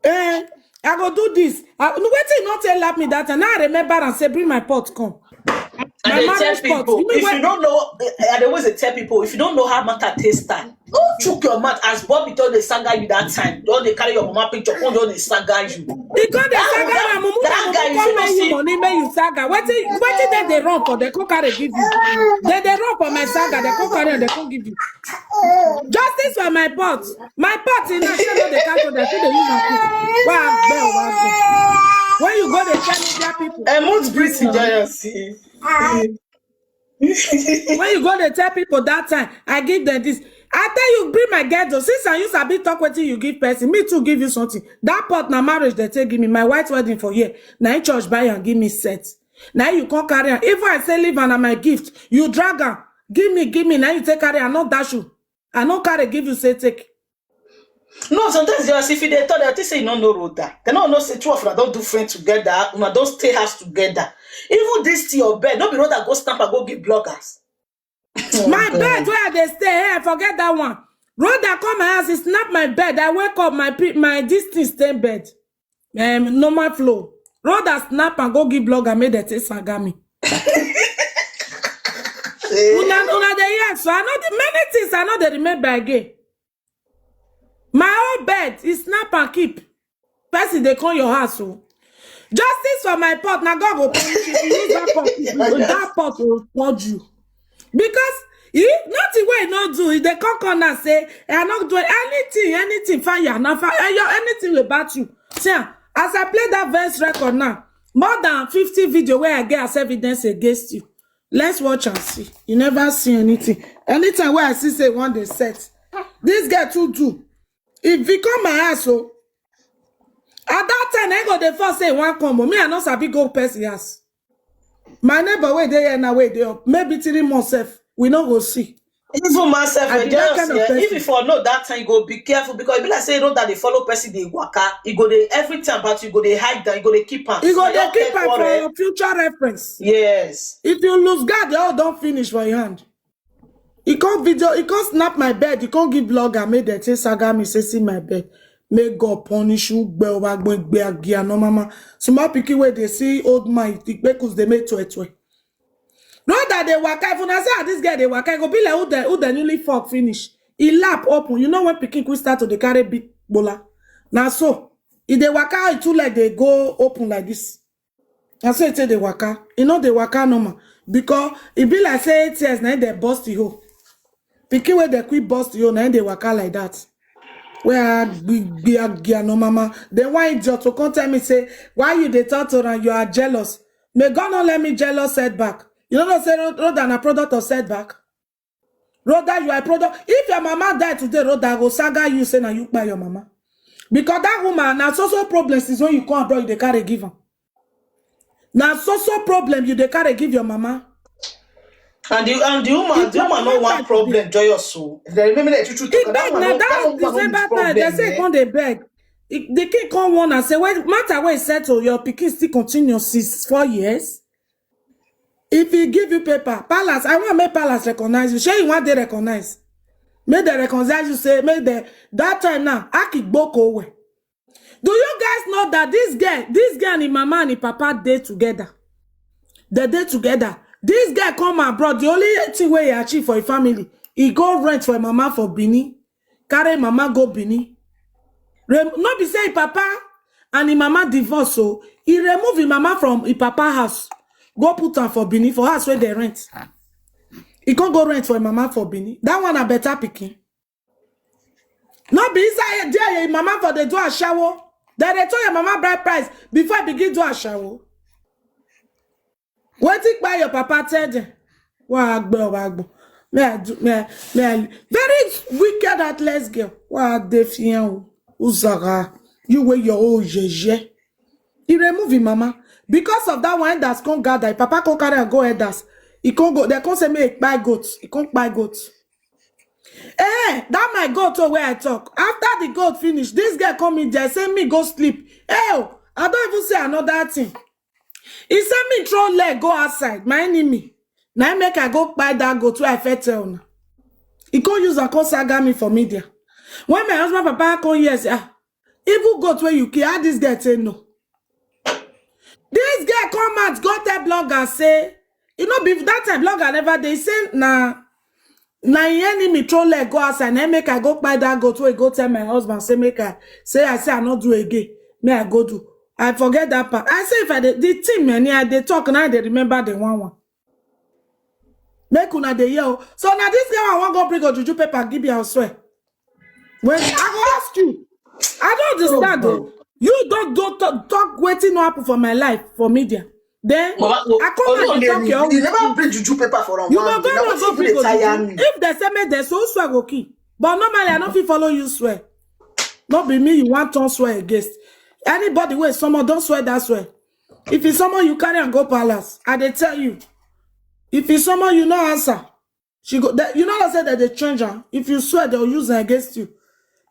I go do this. Wait till you not tell me that time. Now I remember and say, bring my pot, come. And they tell people, if you don't know, I always tell people, if you don't know how matter taste time, don't choke your mouth as Bobby told the saga you that time. Don't they carry your mama picture, don't they saga you. Because the saga, that guy, you money, may you saga. What did they run for? They can't carry give you. They run for my saga, they can't carry and they can't give you. Justice for my pot. My pot in the show, they can't go there, so they use my food. Wow, when you go, they tell media people. Most breathing, Joyous. When you go, they tell people that time, I give them this. I tell you, bring my ghetto. Since I use a bit talk what you give person, me too give you something. That pot na marriage they take give me my white wedding for year. Now in church buy and give me set. Now you can't carry on. If I say leave and my gift, you drag her. Give me. Now you take carry and not dash you. I not carry give you say take. No, sometimes just if they thought that they say you don't know road that. They don't say two of them don't do friends together, una don't stay house together. Even this to your bed, don't be road that go stamp and go give bloggers. My bed where they stay, hey, forget that one. Road that come my house, is snap my bed. I wake up my distance stay bed. Normal flow. Road that snap and go give blogger made that taste sagami. Una the year, so I know the many things I know they remember again. My own bed is snap and keep. Person they call your house. So. Justice for my pot. Now God will punish you. You use that pot. That pot will purge you. Because nothing way not do. They come and say, I'm not doing anything fire. Not fire. Anything about you. See, as I play that verse record now, more than 50 video where I get as evidence against you. Let's watch and see. You never see anything. Anytime where I see say one day set. This girl too do. If you come my house, so At that time, I go the first say one combo. Me, I not sabi go person house. My neighbor where they now where they up. Maybe 3 months sef, we not go see. Even myself, I be that kind of person. if you for know that time, you go be careful because it be like say you know that they follow person they waka, you go they every time, but you go they hide that, you go they keep on. You go they keep am for future reference. Yes. If you lose guard, they all don't finish for your hand. He can't video, he can't snap my bed, he can't give blogger, make that say saga me say see my bed. May God punish you, no mama. Small picky where they see old man, because they make to. Not that they waka, if I say this guy they waka, go be like who the newly fuck finish. He lap open. You know when picking quick start to the carry big bola. Now so if they waka, it too like they go open like this. And so it say they waka. You know they waka no more. Because it be like say 8 years now they bust the hole. Picking where they quit bust the hole, now they waka like that. Where no mama. Then why just to come tell me say why you they talk to and you are jealous. May God not let me jealous setback. You don't say Rhoda a product of setback. Rhoda, you are a product. If your mama died today, Rhoda go saga you say now you by your mama. Because that woman now so problems is when you come abroad, you they carry give her. Now so problem you they carry give your mama. And the woman no one problem, Joyous. So remember that you talk that one. That December time, they say come they beg. The kid come one and say, well, matter where settle, your pikin still continue 4 years. If he give you paper, Palace, I want to make Palace recognize you. Sure, you want they recognize. Make they recognize you, say, make they, that time now, Aki Boko away. Do you guys know that this girl and his mama and his papa date together? They date together. This guy come abroad, the only thing where he achieve for a family, he go rent for a mama for Bini. Carry mama go Bini. Not be say his papa and his mama divorce, so he remove his mama from his papa house. Go put her for Bini for house where they rent. He can't go rent for a mama for Bini. That one a better picking. Not be inside there, mama for the do a shower. Then they told your mama bride price before I begin do a shower. Waiting by your papa tell them. Wagbo. Very wicked athlete girl. What defiant. Uzara. You wear your old jeje. He remove him, mama. Because of that one that's can't gather, papa can't carry and go elders. He can't go, they can't say me buy goats. He can't buy goats. That my goat where I talk. After the goat finish, this guy come in there, say me go sleep. I don't even say another thing. He said me throw leg, go outside, my enemy. Now make I go buy that goat where I fed tell. He can't use a can't saga me for media. When my husband papa come here, say, evil goat where you kill, how this guy say no. This guy come out, go tell blogger say, you know, before that time blogger never they say na enemy throw leg go outside and make I go buy that goat where go tell my husband say make I say I not do again. May I go do. I forget that part. I say if I the team man they talk now they remember the one. Make una the yell. So now this guy I want go bring a juju paper give you I swear. When I go ask you, I don't understand though. You don't talk waiting no happen for my life for media. Then I come and talk your own. You never bring juju paper for you never go bring juju. If they say me they so swear go key. But normally I don't fit follow you swear. Not be me you want to swear against. Anybody where someone don't swear that swear. If it's someone you carry and go palace, I they tell you. If it's someone you no answer, she go. You know I said that they change her. If you swear they'll use her against you.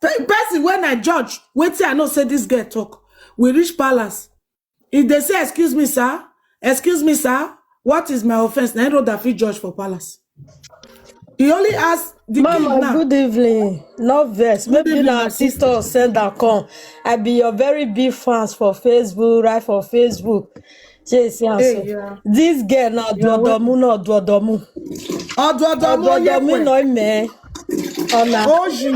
Person when I judge, wait till I know say this girl talk. We reach palace. If they say excuse me sir, what is my offense? Now I know that we judge for palace. He only asked the Mama, now. good evening. No vex. Maybe na sister or send that come. I be your very big fans for Facebook, right for Facebook. Yes, yeah. This girl now duodomu no duodomu. Duodomu no me. Ona.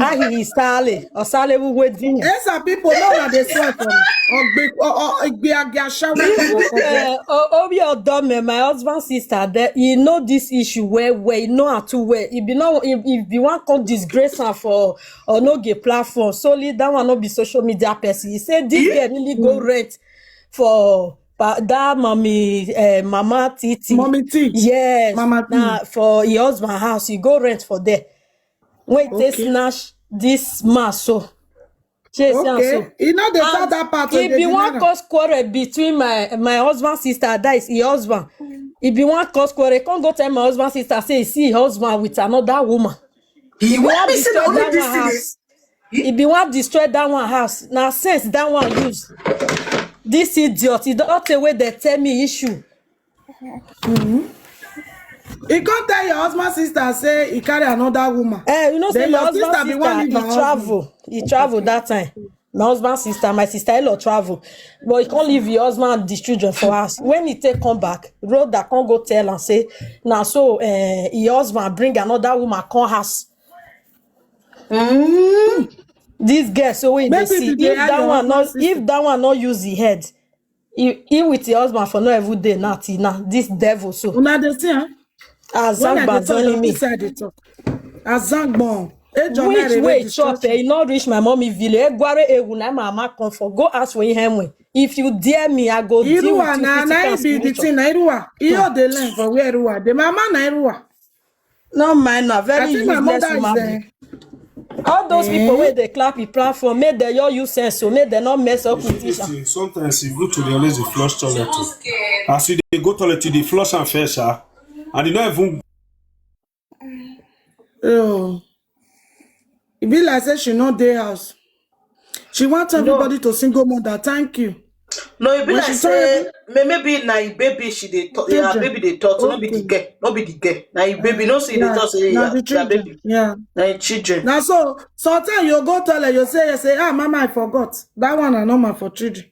Ahi sale. O sale wu wedding. Some people know that they swear for me. Obi Odome, my husband's sister, that you know this issue where you know how to wear. If you want to disgrace her for or no gay platform, solely that one not be social media person. He said this girl really go rent for that mama Titi. Mommy T. Yes. Mama T. For your husband's house, you go rent for there. When they snatch this man so. She say Okay. so. You know they thought that part of If the be one dinner. cause quarrel between my husband sister, that is your husband. If be one cause quarrel, can't go tell my husband sister say he see his husband with another woman. He If you want want me say destroy na only that this one thing house, if you want destroy that one house, now sense that one use. This idiot, he don't take away they tell me issue. He can't tell your husband sister say he carry another woman. You know, say Then my your husband sister be one sister, leave her husband. he travel that time. My husband sister, my sister-in-law travel. But he can't leave your husband and the children for us. When he take come back, road that can't go tell and say, now so your husband bring another woman come house. This girl, so when they Maybe see, be they are your husband sister. if that one not use the head, he with your husband for no every day, now this devil so. Una dey see, huh? When I Azangba dey talk, joining the me. inside dey talk. Azangbon. Which way chop e not reach my mommy village. Egware ewu na mama come for. Go ask for him. If you dare me, I go deal Iruwa with you na physical na and be the spiritual. thing na Iruwa. Iyo dey learn for where Iruwa. The mama na Iruwa. No mind, a I very think my useless mother is woman. there. All those people where they clap the platform, make they all use sense, so make they not mess up with each other. Sometimes you go to the always the flush toilet. As you dey go toilet, you dey flush and first, and you don't even. Oh. E be like say she no dey house. She want everybody to single mother. Thank you. No, it be When like she say maybe na him baby she dey talk. Yeah, children. baby dey talk. So no be the Okay. girl, no be the girl. Na him baby. No see dey Yeah, talk say now yeah, the yeah children. baby. Yeah. Na him children. Now so sometimes you go toilet, you say, ah, mama, I forgot. That one are normal for children.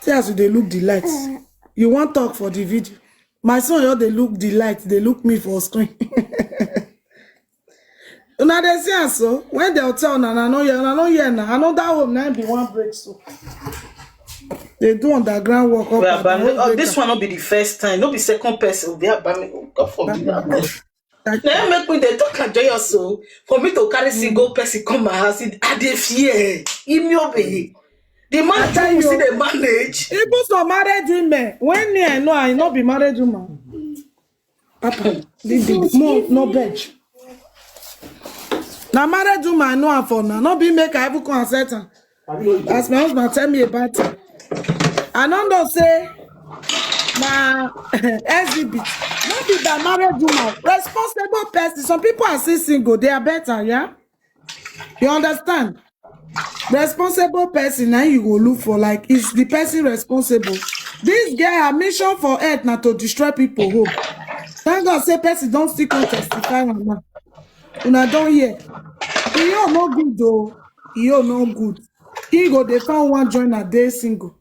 See as they look the lights. You want talk for the video. My son, you they look the light, they look me for screen. Now they see am so when they'll tell na no hear na. I know that home now be one break so. They do underground work up. Well, and down, whole this breaker. one not be the first time. No be second person. They are banning. God forbid. Like, Now make me dey talk and joyous so for me to carry single person come my house. I dey fear. Give me obey. The man tell tell you see you. the manage. even some married women, when me I know I not be married woman. Papa, no bench. Now married woman I know am for now. Not be make I even consent am. As my husband tell me about it. I don't know say my exhibit. Not be that married woman. Responsible person. Some people are still single. They are better, yeah? You understand? Responsible person now you go look for like is the person responsible. This girl her mission for earth now to destroy people home. Thank God say person don't still come testify on that. Una don't hear. He no good though. He no good. He go they found one joiner day single.